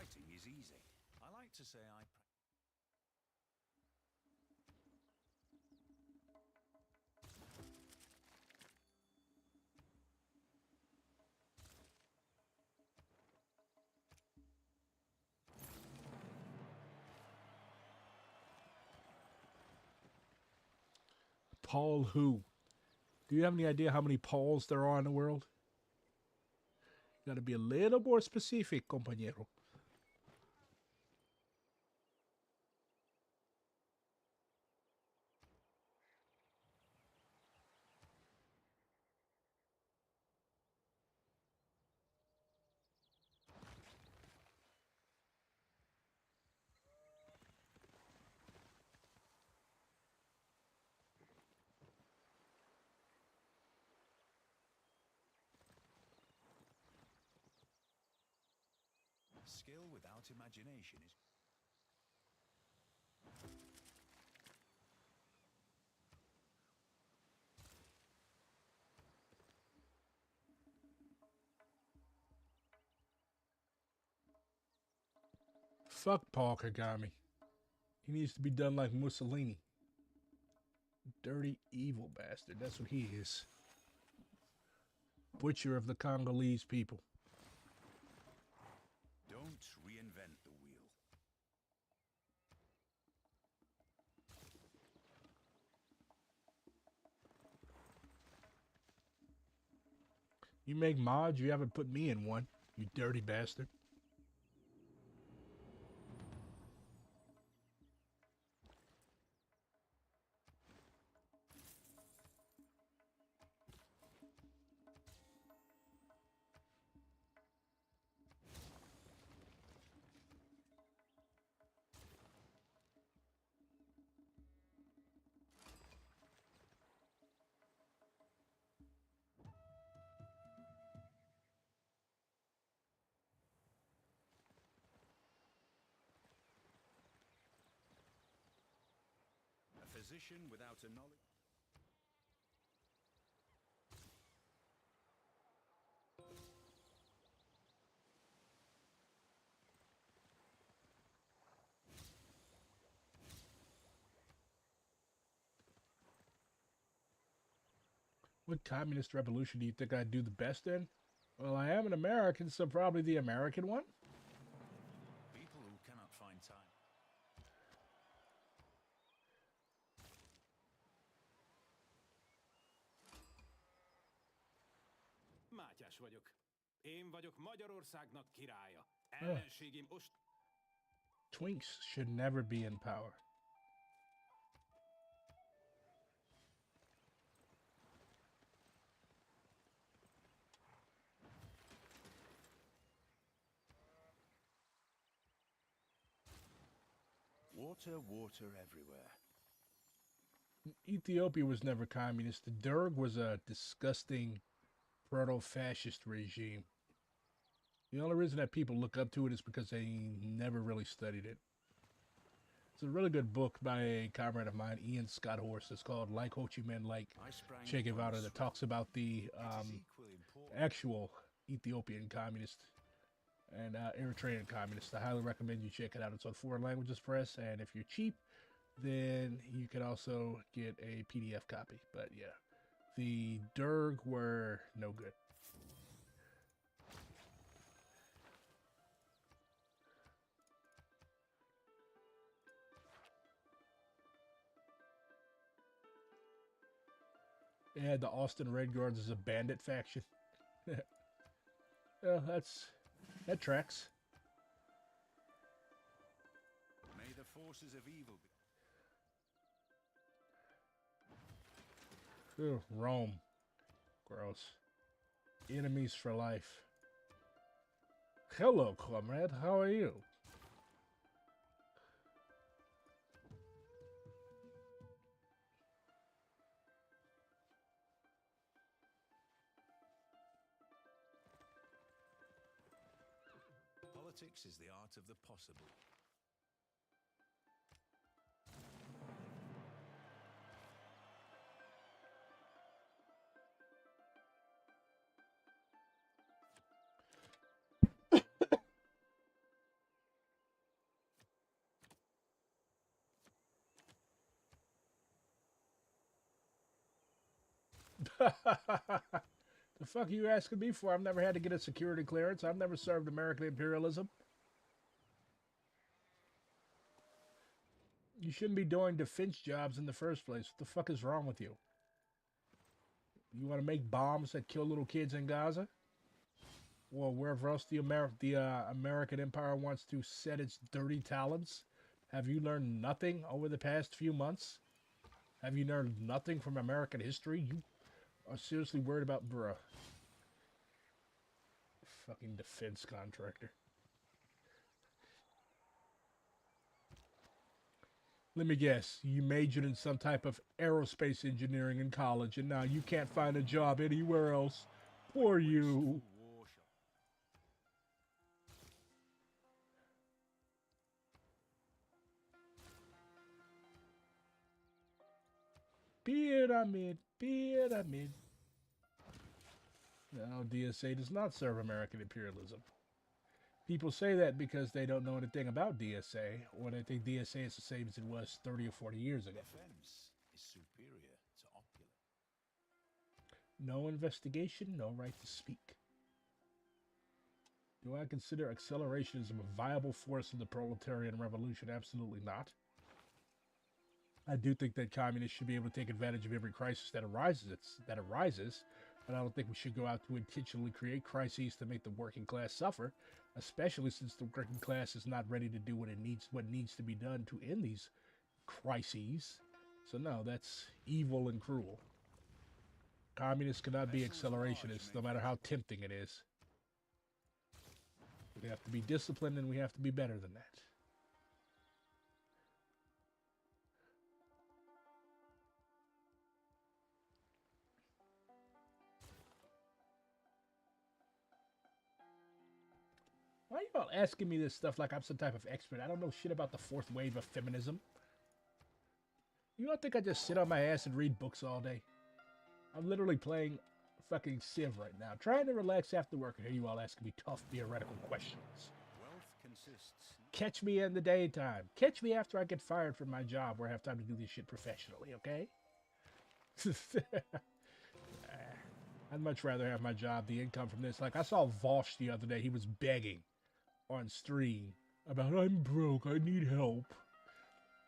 Writing is easy. I like to say I Paul who? Do you have any idea how many Pauls there are in the world? You gotta be a little more specific, compañero. skill without imagination is Fuck Paul Kagame. He needs to be done like Mussolini. Dirty, evil bastard. That's what he is. Butcher of the Congolese people. don't reinvent the wheel. You make mods, you haven't put me in one, you dirty bastard. position without a knowledge. What communist revolution do you think I'd do the best in? Well, I am an American, so probably the American one. People who cannot find time. Mátyás vagyok. Én vagyok Magyarországnak királya. Ellenségim Twinks should never be in power. Water, water everywhere. Ethiopia was never communist. The Derg was a disgusting proto-fascist regime. The only reason that people look up to it is because they never really studied it. It's a really good book by a comrade of mine, Ian Scott Horse. It's called Like Ho Chi Minh, Like Che Guevara, that talks about the actual Ethiopian communist and Eritrean communists. I highly recommend you check it out. It's on Foreign Languages Press, and if you're cheap, then you can also get a PDF copy. But yeah, the Derg were no good. They had the Austin Red Guards as a bandit faction. Well, that tracks. May the forces of evil be. Ugh, Rome. Gross. Enemies for life. Hello, comrade. How are you? Politics is the art of the possible. The fuck are you asking me for? I've never had to get a security clearance. I've never served American imperialism. You shouldn't be doing defense jobs in the first place. What the fuck is wrong with you? You want to make bombs that kill little kids in Gaza? Or wherever else the American empire wants to set its dirty talons? Have you learned nothing over the past few months? Have you learned nothing from American history? You are seriously worried about, bruh. Fucking defense contractor. Let me guess, you majored in some type of aerospace engineering in college, and now you can't find a job anywhere else. Poor you. Pyramid, pyramid. No, DSA does not serve American imperialism. People say that because they don't know anything about DSA, or they think DSA is the same as it was 30 or 40 years ago. Defense is superior to opulence. No investigation, no right to speak. Do I consider accelerationism a viable force in the proletarian revolution? Absolutely not. I do think that communists should be able to take advantage of every crisis that arises, but I don't think we should go out to intentionally create crises to make the working class suffer, especially since the working class is not ready to do what needs to be done to end these crises. So no, that's evil and cruel. Communists cannot be accelerationists, no matter how tempting it is. We have to be disciplined, and we have to be better than that. Why are you all asking me this stuff like I'm some type of expert? I don't know shit about the fourth wave of feminism. You don't think I just sit on my ass and read books all day? I'm literally playing fucking Civ right now, trying to relax after work, and here you all asking me tough theoretical questions. Wealth consists. Catch me in the daytime. Catch me after I get fired from my job where I have time to do this shit professionally, okay? I'd much rather have my job, the income from this. Like, I saw Vosh the other day. He was begging on stream about, I'm broke, I need help.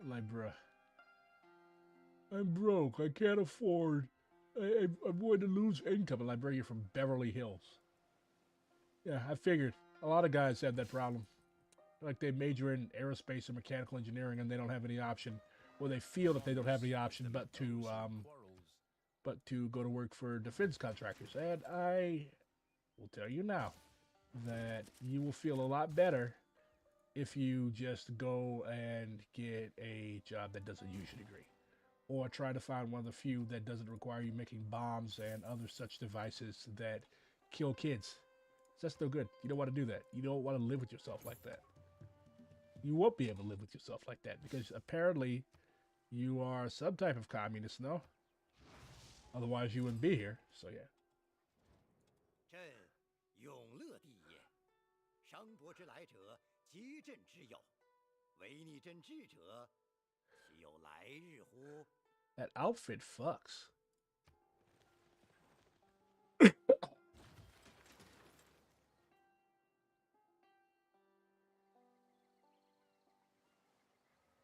I'm like, bruh, I'm broke, I can't afford, I'm going to lose income. I'm like, bro, you're from Beverly Hills. Yeah, I figured. A lot of guys have that problem. Like, they major in aerospace or mechanical engineering and they don't have any option, or they feel that they don't have any option but to go to work for defense contractors. And I will tell you now that you will feel a lot better if you just go and get a job that doesn't use your degree, or try to find one of the few that doesn't require you making bombs and other such devices that kill kids. That's still good. You don't want to do that. You don't want to live with yourself like that. You won't be able to live with yourself like that because apparently you are some type of communist, no? Otherwise you wouldn't be here. So yeah. 朕永乐帝也。商伯之来者，皆朕之友。唯逆朕志者，其有来日乎？ That outfit fucks.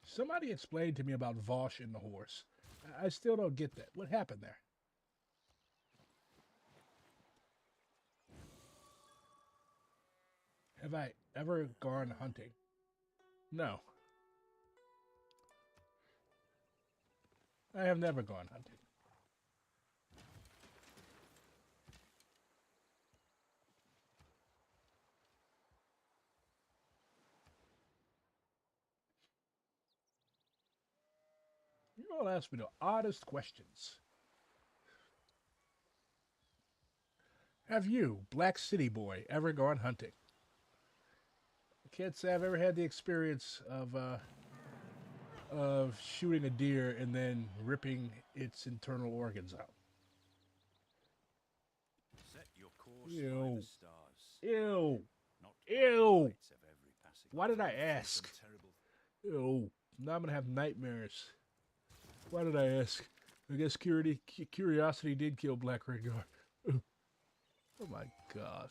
Somebody explained to me about Vosh and the horse. I still don't get that. What happened there? Have I ever gone hunting? No. I have never gone hunting. You all ask me the oddest questions. Have you, Black City Boy, ever gone hunting? I can't say I've ever had the experience of shooting a deer and then ripping its internal organs out. Set your course by Ew. the stars. Ew. Not Ew. lights of every passing Why did I cloud, for ask? some terrible Ew. Now I'm gonna have nightmares. Why did I ask? I guess curiosity did kill Black Redguard. Oh my god.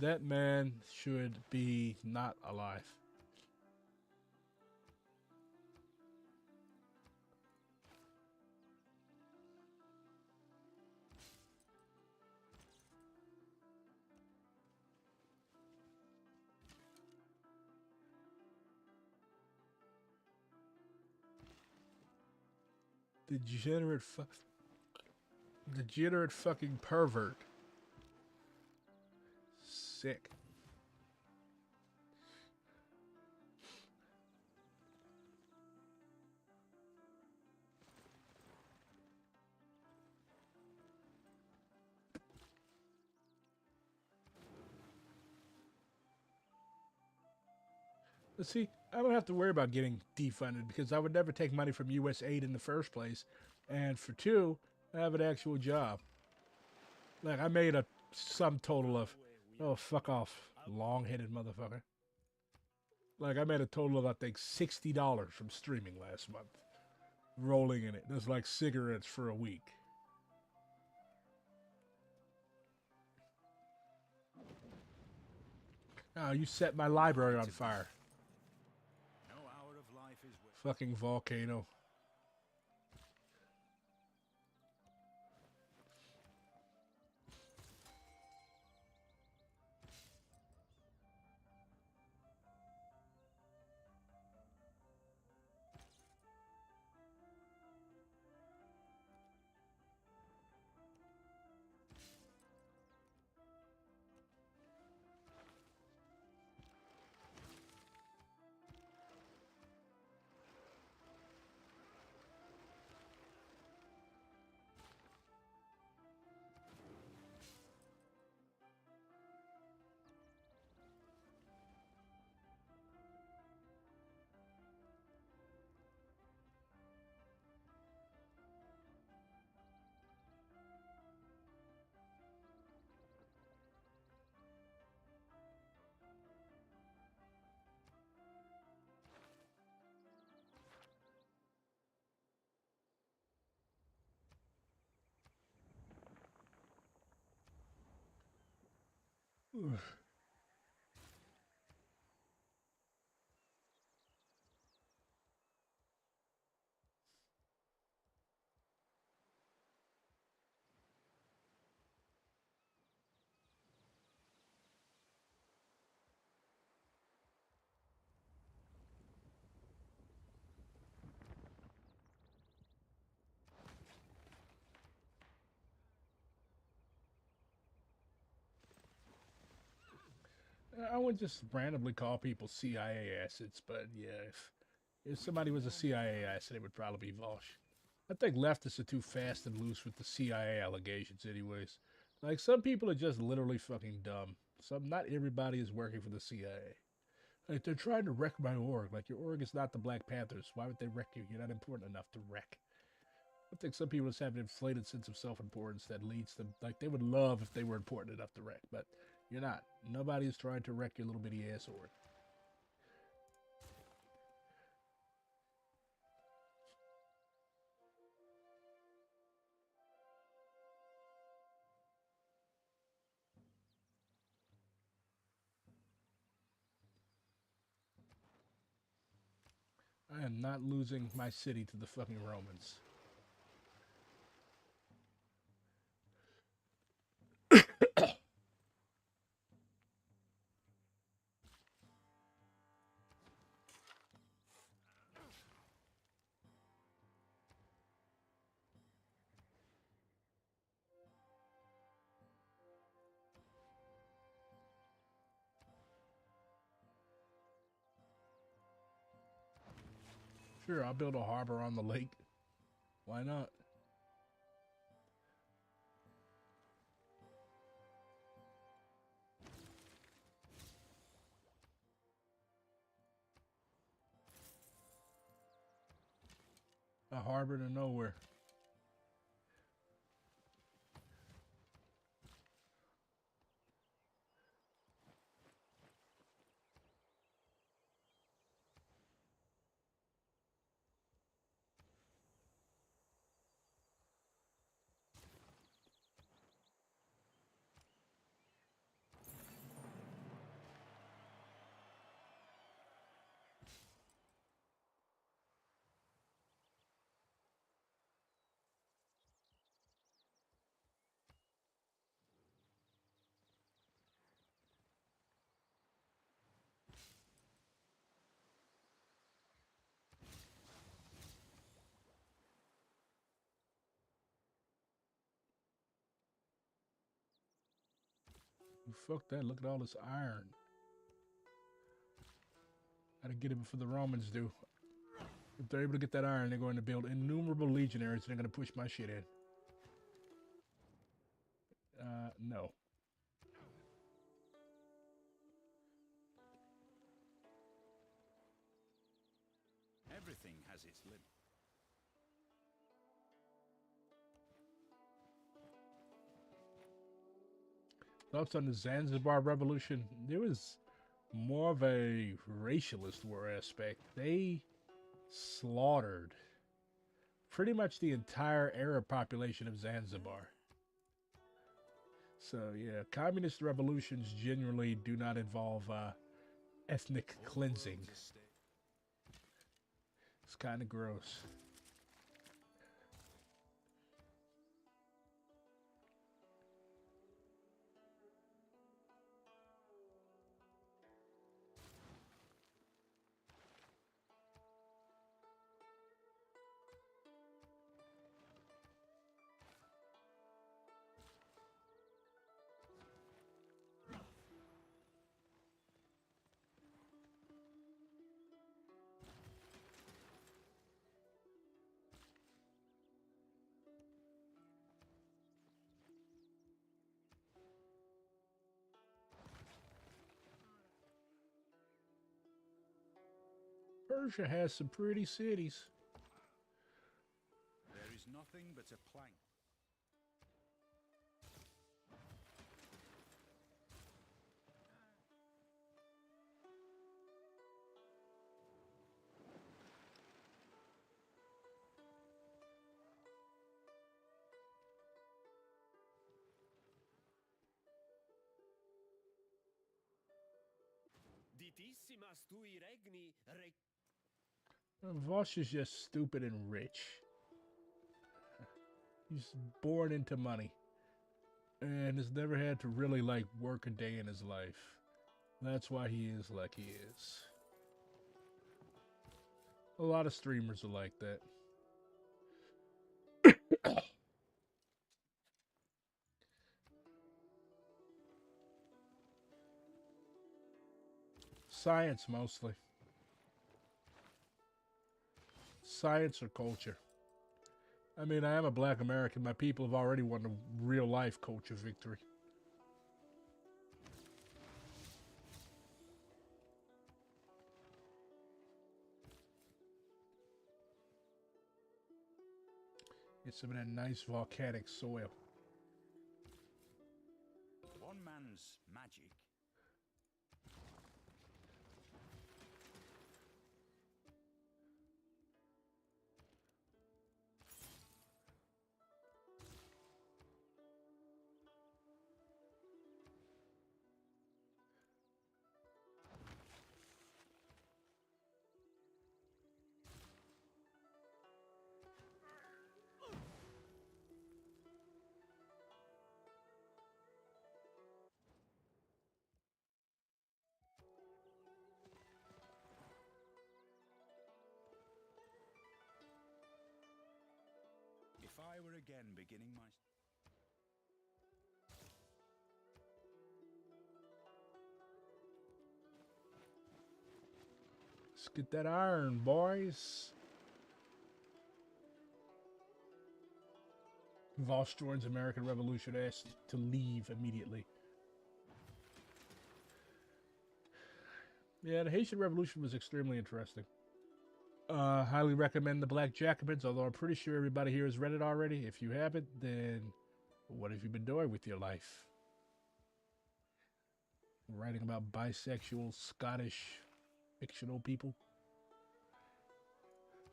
That man should be not alive. Degenerate fucking pervert. Sick. But see, I don't have to worry about getting defunded because I would never take money from U.S. aid in the first place. And for two, I have an actual job. Like, I made a sum total of, oh, fuck off, long-headed motherfucker. Like, I made a total of, I think, $60 from streaming last month. Rolling in it. That's like cigarettes for a week. Oh, you set my library on fire. no hour of life is worth. Fucking volcano. I would just randomly call people CIA assets, but yeah, if somebody was a CIA asset, it would probably be Vosh. I think leftists are too fast and loose with the CIA allegations, anyways. Like some people are just literally fucking dumb. Some not everybody is working for the CIA. Like they're trying to wreck my org. Like your org is not the Black Panthers. Why would they wreck you? You're not important enough to wreck. I think some people just have an inflated sense of self-importance that leads them like they would love if they were important enough to wreck, but you're not. Nobody is trying to wreck your little bitty ass org. I am not losing my city to the fucking Romans. Sure, I'll build a harbor on the lake. Why not? A harbor to nowhere. Fuck that, look at all this iron. Gotta get it before the Romans do. If they're able to get that iron, they're going to build innumerable legionaries and they're going to push my shit in. No. Everything has its limit. Thoughts on the Zanzibar Revolution? There was more of a racialist war aspect. They slaughtered pretty much the entire Arab population of Zanzibar. So yeah, communist revolutions generally do not involve ethnic cleansing. It's kind of gross. Persia has some pretty cities. There is nothing but a plank. Vitissimas tui regni Voss is just stupid and rich. He's born into money. And has never had to really, like, work a day in his life. That's why he is like he is. A lot of streamers are like that. Science, mostly. Science or culture. I mean, I am a black American. My people have already won a real-life culture victory. Get some of that nice volcanic soil. One man's magic. If I were again beginning my... Let's get that iron, boys. Voss joins American Revolution, asked to leave immediately. Yeah, the Haitian Revolution was extremely interesting. Highly recommend the Black Jacobins, although I'm pretty sure everybody here has read it already. If you haven't, then what have you been doing with your life? Writing about bisexual Scottish fictional people?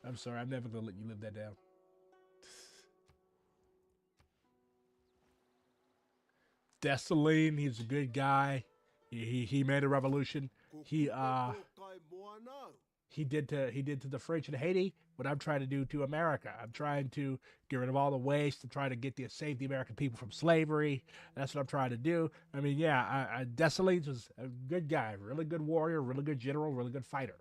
I'm sorry, I'm never going to let you live that down. Dessalines, he's a good guy. He made a revolution. He did to the French and Haiti what I'm trying to do to America. I'm trying to get rid of all the waste and try to save the American people from slavery. That's what I'm trying to do. I mean, yeah, Dessalines was a good guy, really good warrior, really good general, really good fighter.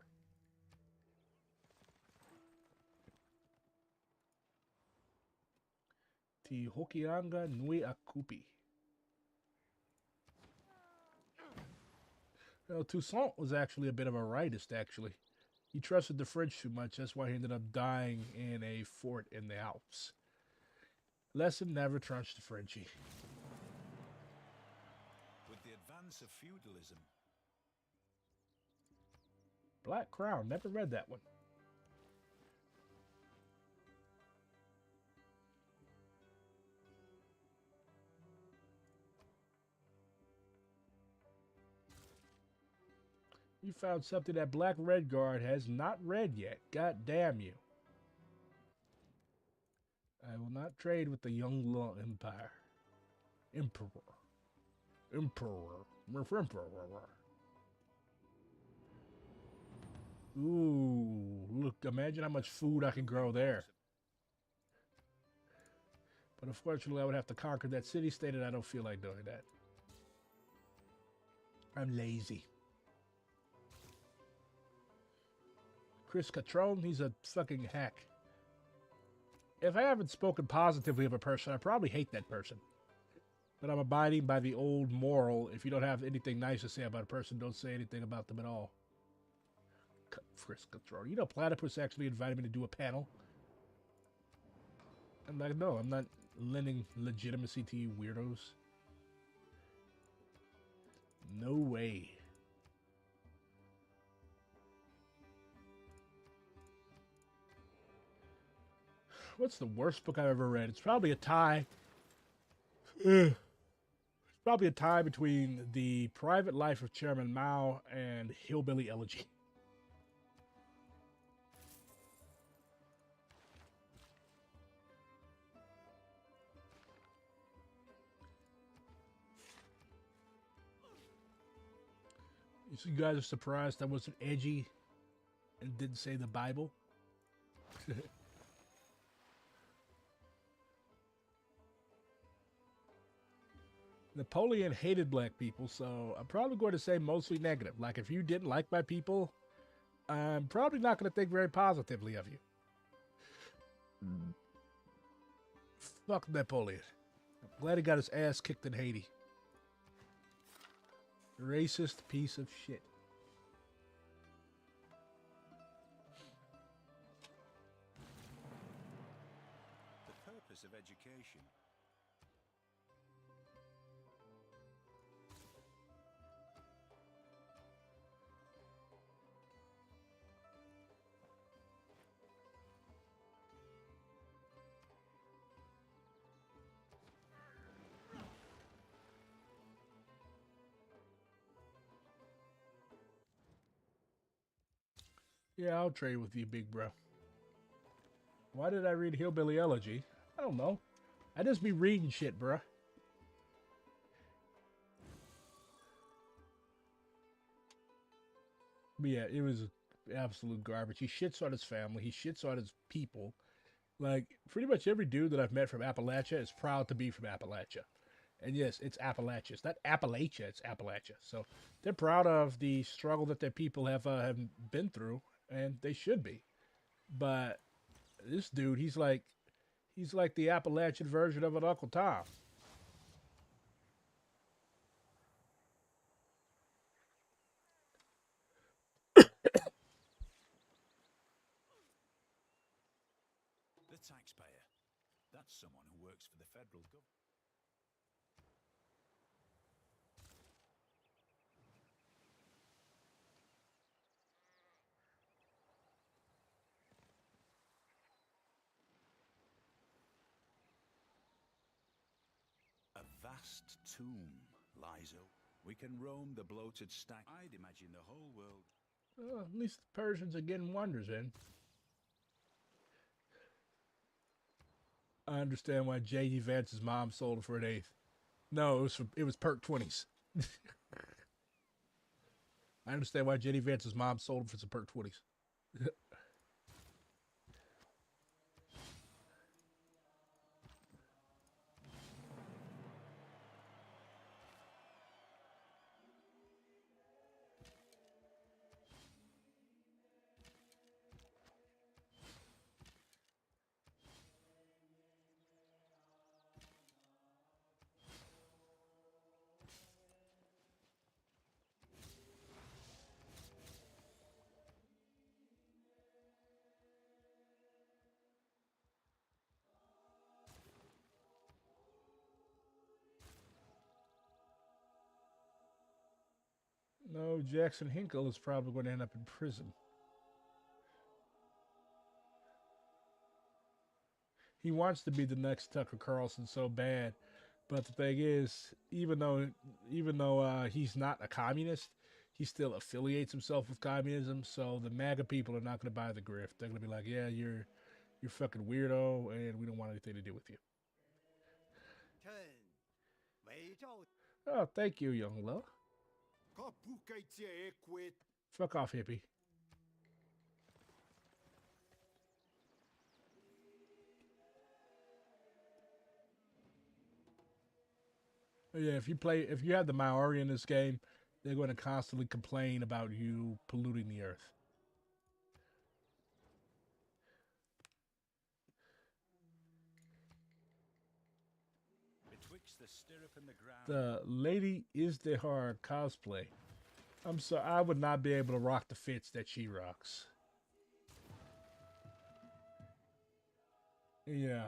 Ti Hokianga Nui Akupi. Well, Toussaint was actually a bit of a rightist, actually. He trusted the French too much. That's why he ended up dying in a fort in the Alps. Lesson, never trust the Frenchie. With the advance of feudalism. Black Crown, never read that one. You found something that Black Red Guard has not read yet. God damn you. I will not trade with the Young Law Empire. Emperor. Ooh, look, imagine how much food I can grow there. But unfortunately, I would have to conquer that city-state, and I don't feel like doing that. I'm lazy. Chris Catrone, he's a fucking hack. If I haven't spoken positively of a person, I probably hate that person. But I'm abiding by the old moral, if you don't have anything nice to say about a person, don't say anything about them at all. Chris Catrone. You know, Platypus actually invited me to do a panel. I'm like, no, I'm not lending legitimacy to you weirdos. No way. What's the worst book I've ever read? It's probably a tie. It's probably a tie between The Private Life of Chairman Mao and Hillbilly Elegy. You guys are surprised I wasn't edgy and didn't say the Bible? Napoleon hated black people, so I'm probably going to say mostly negative. Like, if you didn't like my people, I'm probably not going to think very positively of you. Fuck Napoleon. I'm glad he got his ass kicked in Haiti. Racist piece of shit. The purpose of education. Yeah, I'll trade with you, big bro. Why did I read Hillbilly Elegy? I don't know. I just be reading shit, bruh. But yeah, it was absolute garbage. He shits on his family. He shits on his people. Like, pretty much every dude that I've met from Appalachia is proud to be from Appalachia. And yes, it's Appalachia. It's not Appalachia, it's Appalachia. So they're proud of the struggle that their people have been through, and they should be. But this dude, he's like the Appalachian version of an Uncle Tom. The taxpayer. That's someone who works for the federal government. A vast tomb lies open. We can roam the bloated stack. I'd imagine the whole world. Well, at least the Persians are getting wonders in. I understand why J.D. Vance's mom sold it for an eighth. No, it was perk 20s. I understand why J.D. Vance's mom sold it for some perk 20s. No, Jackson Hinkle is probably going to end up in prison. He wants to be the next Tucker Carlson so bad, but the thing is, even though he's not a communist, he still affiliates himself with communism. So the MAGA people are not going to buy the grift. They're going to be like, "Yeah, you're fucking weirdo, and we don't want anything to do with you." 臣韦赵 Oh, thank you, young love. Fuck off, hippie. Yeah, if you have the Maori in this game, they're going to constantly complain about you polluting the earth. Betwixt the stirrup and the ground. The Lady Izdihar cosplay. I'm sorry, I would not be able to rock the fits that she rocks. Yeah,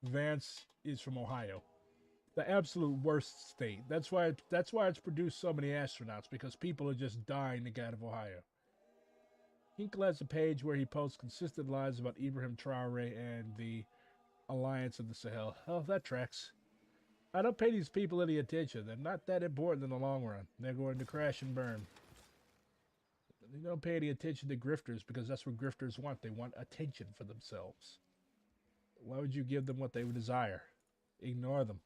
Vance is from Ohio, the absolute worst state. That's why it's produced so many astronauts, because people are just dying to get out of Ohio. Hinkle has a page where he posts consistent lies about Ibrahim Traore and the Alliance of the Sahel. Oh, that tracks. I don't pay these people any attention. They're not that important in the long run. They're going to crash and burn. You don't pay any attention to grifters, because that's what grifters want. They want attention for themselves. Why would you give them what they would desire? Ignore them.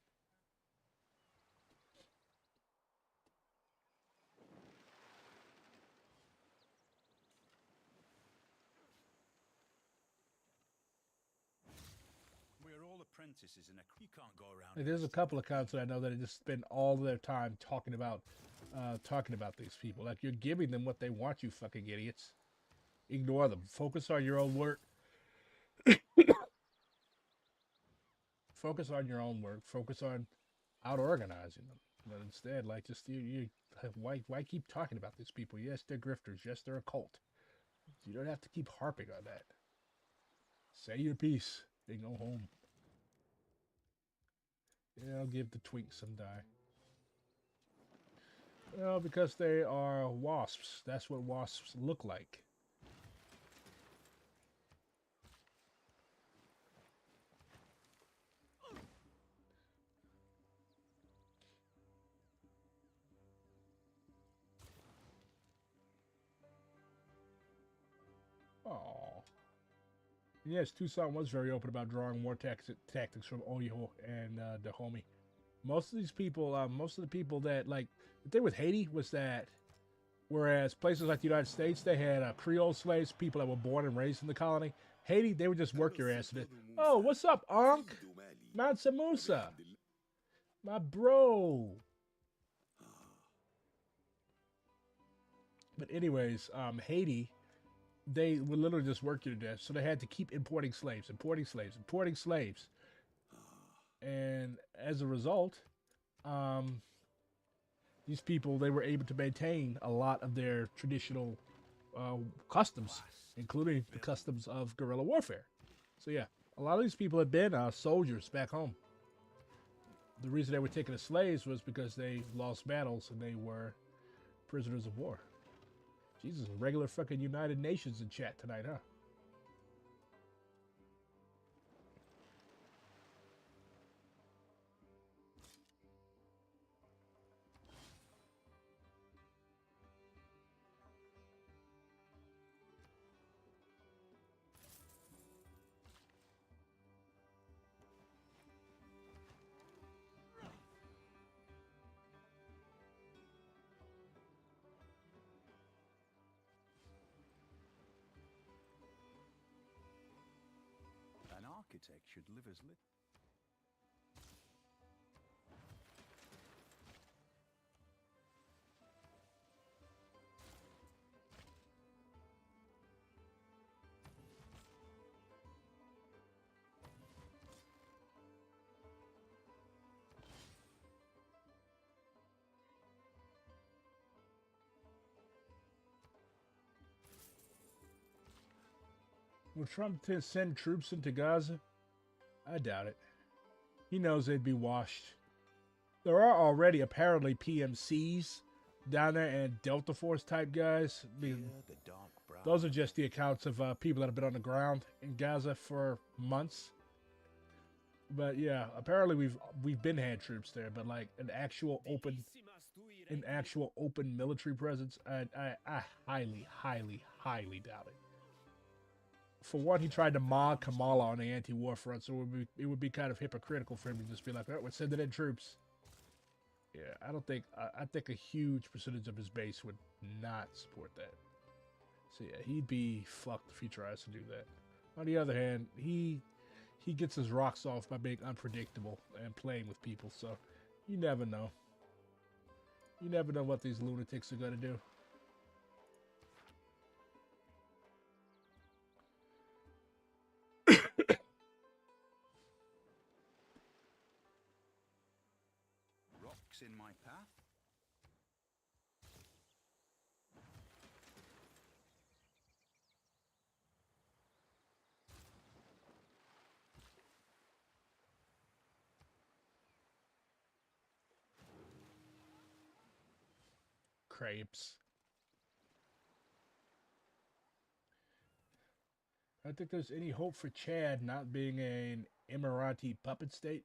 apprentices in a... You can't go around... Like, there's a couple of accounts that I know that just spend all of their time talking about these people. Like, you're giving them what they want, you fucking idiots. Ignore them. Focus on your own work. Focus on your own work. Focus on out-organizing them. But instead, like, just why keep talking about these people? Yes, they're grifters. Yes, they're a cult. You don't have to keep harping on that. Say your piece and go home. Yeah, I'll give the twink some die. Well, because they are wasps. That's what wasps look like. Oh. Yes, Tucson was very open about drawing more tactics from Oyo and Dahomey. Most of these people, most of the people that, like, the thing with Haiti was that whereas places like the United States, they had Creole slaves, people that were born and raised in the colony. Haiti, they would just work your ass to it. Oh, what's up, Ankh? Mansa Musa. My bro. But anyways, Haiti, they would literally just work you to death. So they had to keep importing slaves. And as a result, these people, they were able to maintain a lot of their traditional customs, including the customs of guerrilla warfare. So yeah, a lot of these people had been soldiers back home. The reason they were taken as slaves was because they lost battles and they were prisoners of war. Jesus, regular fucking United Nations in chat tonight, huh? An architect should live as lit. Will Trump send troops into Gaza? I doubt it. He knows they'd be washed. There are already apparently PMCs down there and Delta Force type guys. Those are just the accounts of people that have been on the ground in Gaza for months. But yeah, apparently we've been had troops there, but like an actual open military presence, I highly doubt it. For one, he tried to mock Kamala on the anti-war front, so it would be kind of hypocritical for him to just be like, "Oh, we're sending in troops." Yeah, I think a huge percentage of his base would not support that. So yeah, he'd be fucked if he tries to do that. On the other hand, he gets his rocks off by being unpredictable and playing with people, so you never know. You never know what these lunatics are gonna do. Rocks in my path? Crepes. I don't think there's any hope for Chad not being an Emirati puppet state.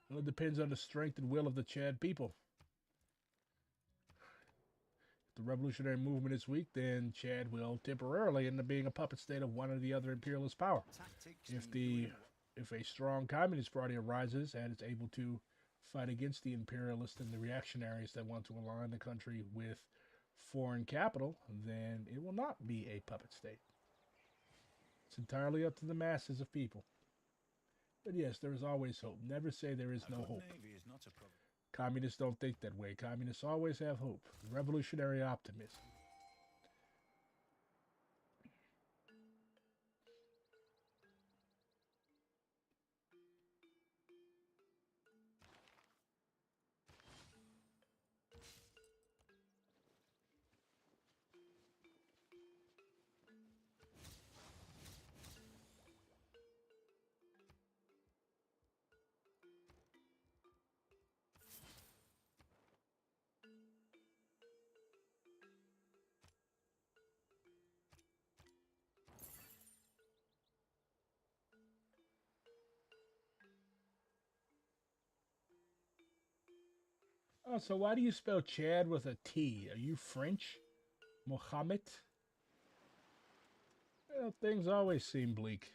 Well, it depends on the strength and will of the Chad people. If the revolutionary movement is weak, then Chad will temporarily end up being a puppet state of one or the other imperialist power. If a strong communist party arises and is able to fight against the imperialists and the reactionaries that want to align the country with foreign capital, then it will not be a puppet state. It's entirely up to the masses of people. But yes, there is always hope. Never say there is A no good hope. navy is not a problem. Communists don't think that way. Communists always have hope. Revolutionary optimism. Oh, so why do you spell Chad with a T? Are you French? Mohammed? Well, things always seem bleak.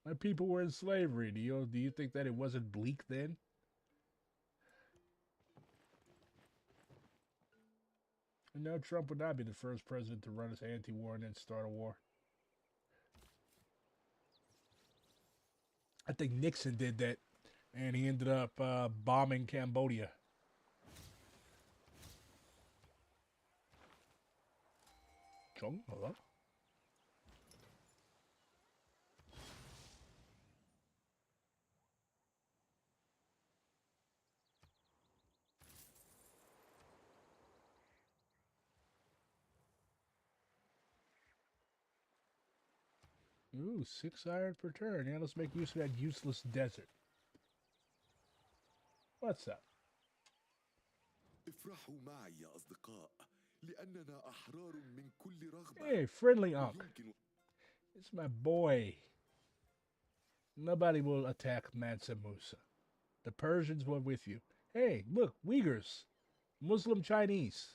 My people were in slavery. Do you think that it wasn't bleak then? And no, Trump would not be the first president to run as anti-war and then start a war. I think Nixon did that, and he ended up bombing Cambodia. Chung, hello? Ooh, 6 iron per turn. Yeah, let's make use of that useless desert. What's up? افرحوا معي يا أصدقاء لأننا أحرار من كل رغبة. Hey, friendly Unc. ويمكن It's my boy. Nobody will attack Mansa Musa. The Persians were with you. Hey, look, Uyghurs. Muslim Chinese.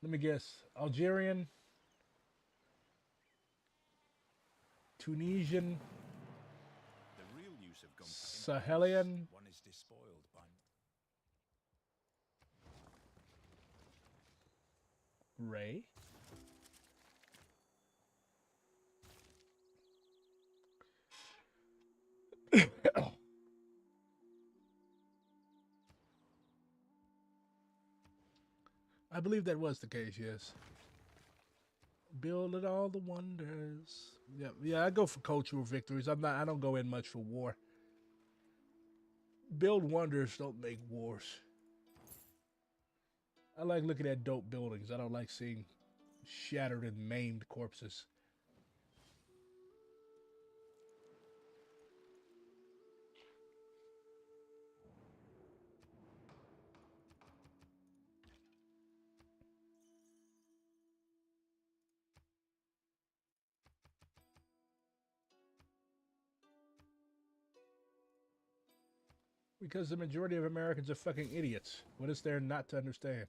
Let me guess. Algerian, Tunisian, The real use of gunpowder Sahelian. one is despoiled by Ray. I believe that was the case, yes. Building all the wonders. Yeah, I go for cultural victories. I don't go in much for war. Build wonders, don't make wars. I like looking at dope buildings. I don't like seeing shattered and maimed corpses. Because the majority of Americans are fucking idiots. What is there not to understand?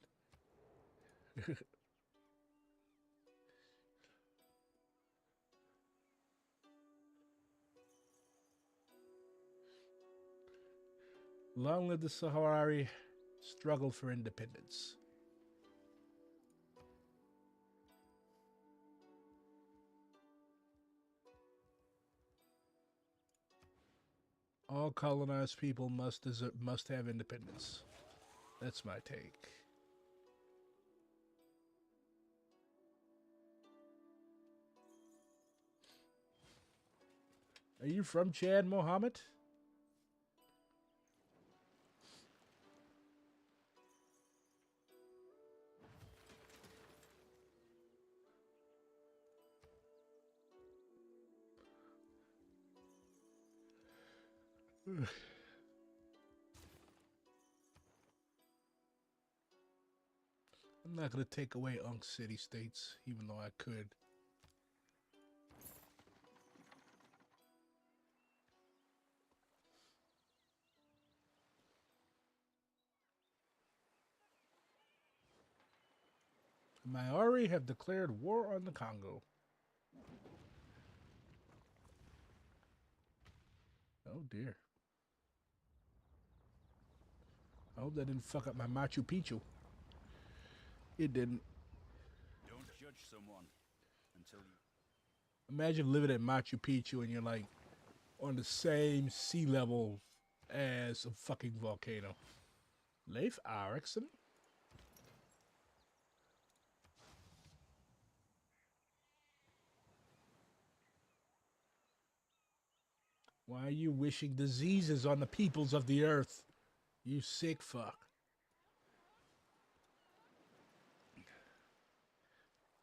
Long live the Sahrawi struggle for independence. All colonized people must have independence. That's my take. Are you from Chad, Mohammed? I'm not going to take away Unk City States, even though I could. Maori have declared war on the Congo. Oh dear. I hope that didn't fuck up my Machu Picchu. It didn't. don't judge someone until you Imagine living at Machu Picchu and you're like on the same sea level as a fucking volcano. Leif Erikson? Why are you wishing diseases on the peoples of the earth? You sick fuck.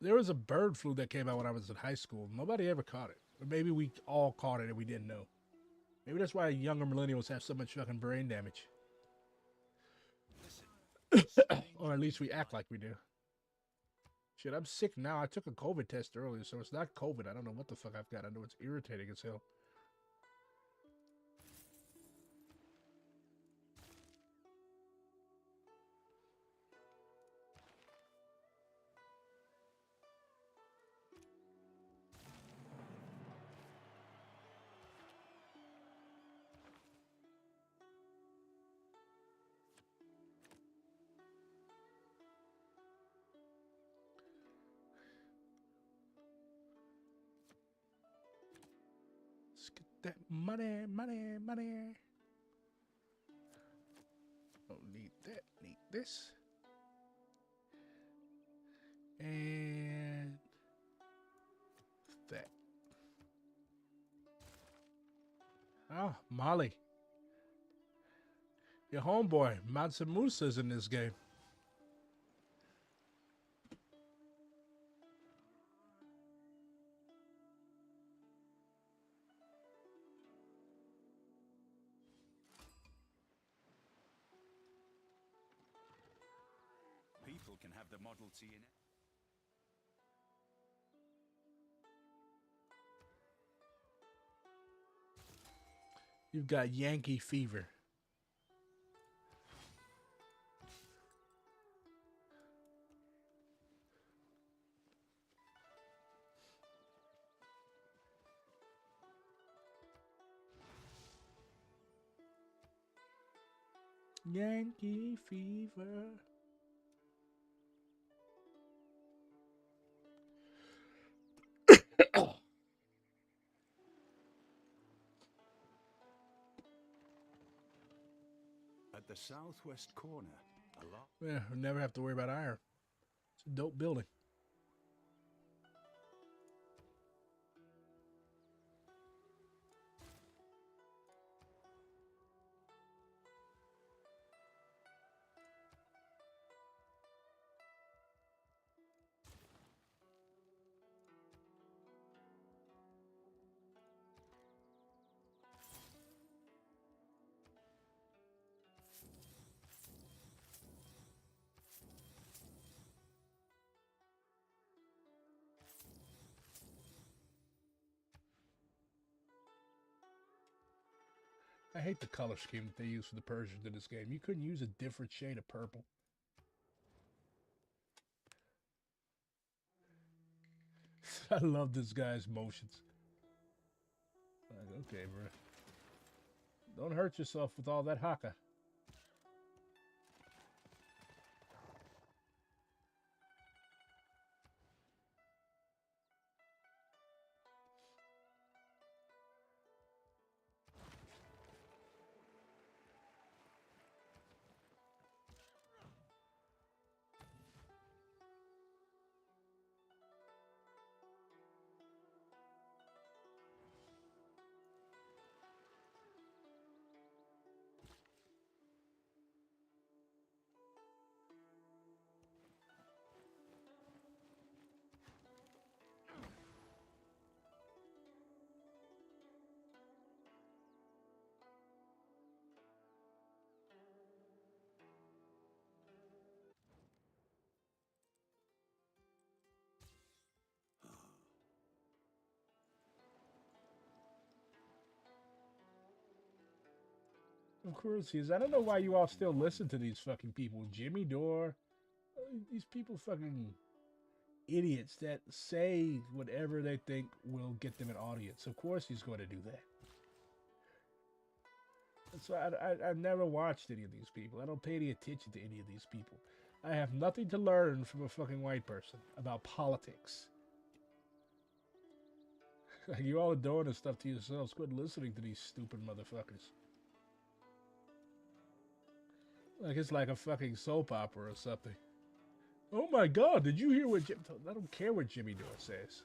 There was a bird flu that came out when I was in high school. Nobody ever caught it. Or maybe we all caught it and we didn't know. Maybe that's why younger millennials have so much fucking brain damage. Or at least we act like we do. Shit, I'm sick now. I took a COVID test earlier, so it's not COVID. I don't know what the fuck I've got. I know it's irritating as hell. Let's get that money, money, money. Don't need that. Need this. And that. Oh, Molly. Your homeboy, Mansa Musa's in this game. People can have the Model T in it. You've got Yankee fever. Yankee fever. At the southwest corner, a lot. Yeah, we'll never have to worry about iron. It's a dope building. I hate the color scheme that they use for the Persians in this game. You couldn't use a different shade of purple. I love this guy's motions. Like, okay, bro. Don't hurt yourself with all that haka. Of course he is. I don't know why you all still listen to these fucking people. Jimmy Dore. These people fucking idiots that say whatever they think will get them an audience. Of course he's going to do that. So I've never watched any of these people. I don't pay any attention to any of these people. I have nothing to learn from a fucking white person about politics. Like, you all are doing this stuff to yourselves. Quit listening to these stupid motherfuckers. Like it's like a fucking soap opera or something. Oh my god, did you hear what Jim... I don't care what Jimmy Dore says.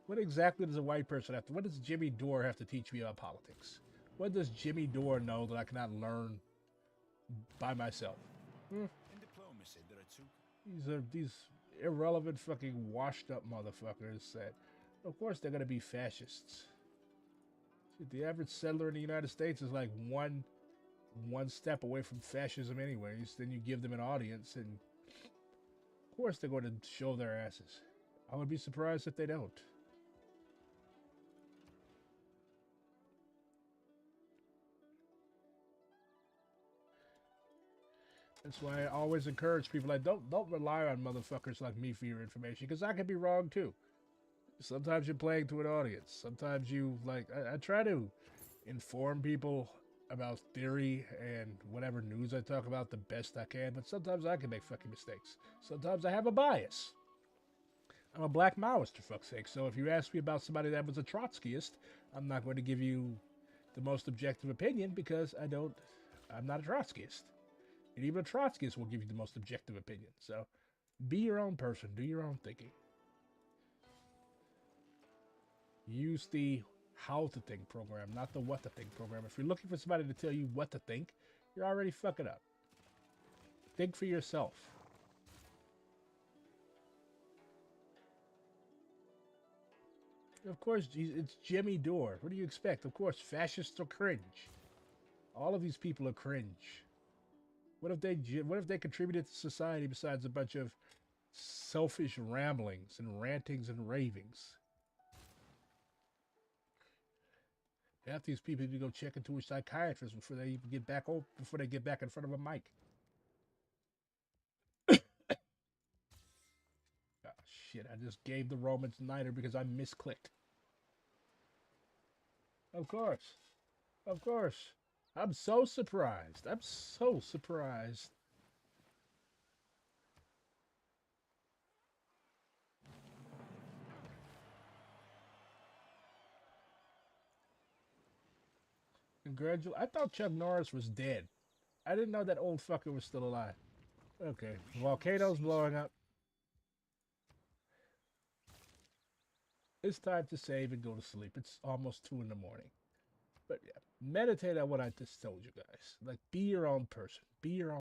What exactly does a white person have to... What does Jimmy Dore have to teach me about politics? What does Jimmy Dore know that I cannot learn by myself? In diplomacy, there are two. These irrelevant fucking washed up motherfuckers that... Of course they're gonna be fascists. The average settler in the United States is like one step away from fascism anyways. Then you give them an audience and of course they're going to show their asses. I would be surprised if they don't. That's why I always encourage people like don't rely on motherfuckers like me for your information, because I can be wrong too. Sometimes you're playing to an audience. Sometimes you like I try to inform people about theory and whatever news I talk about the best I can, but sometimes I can make fucking mistakes. Sometimes I have a bias. I'm a black Maoist, for fuck's sake, so if you ask me about somebody that was a Trotskyist, I'm not going to give you the most objective opinion because I'm not a Trotskyist. And even a Trotskyist will give you the most objective opinion. So be your own person, do your own thinking. Use the how to think program, not the what to think program. If you're looking for somebody to tell you what to think, you're already fucking up. Think for yourself. Of course, it's Jimmy Dore. What do you expect? Of course, fascists are cringe. All of these people are cringe. What if they contributed to society besides a bunch of selfish ramblings and rantings and ravings? Half these people need to go check into a psychiatrist before they even get back in front of a mic. Oh shit, I just gave the Romans Niter because I misclicked. Of course. Of course. I'm so surprised. I'm so surprised. I thought Chuck Norris was dead. I didn't know that old fucker was still alive. Okay. Volcano's blowing up. It's time to save and go to sleep. It's almost 2 in the morning. But yeah, meditate on what I just told you guys. Like, be your own person. Be your own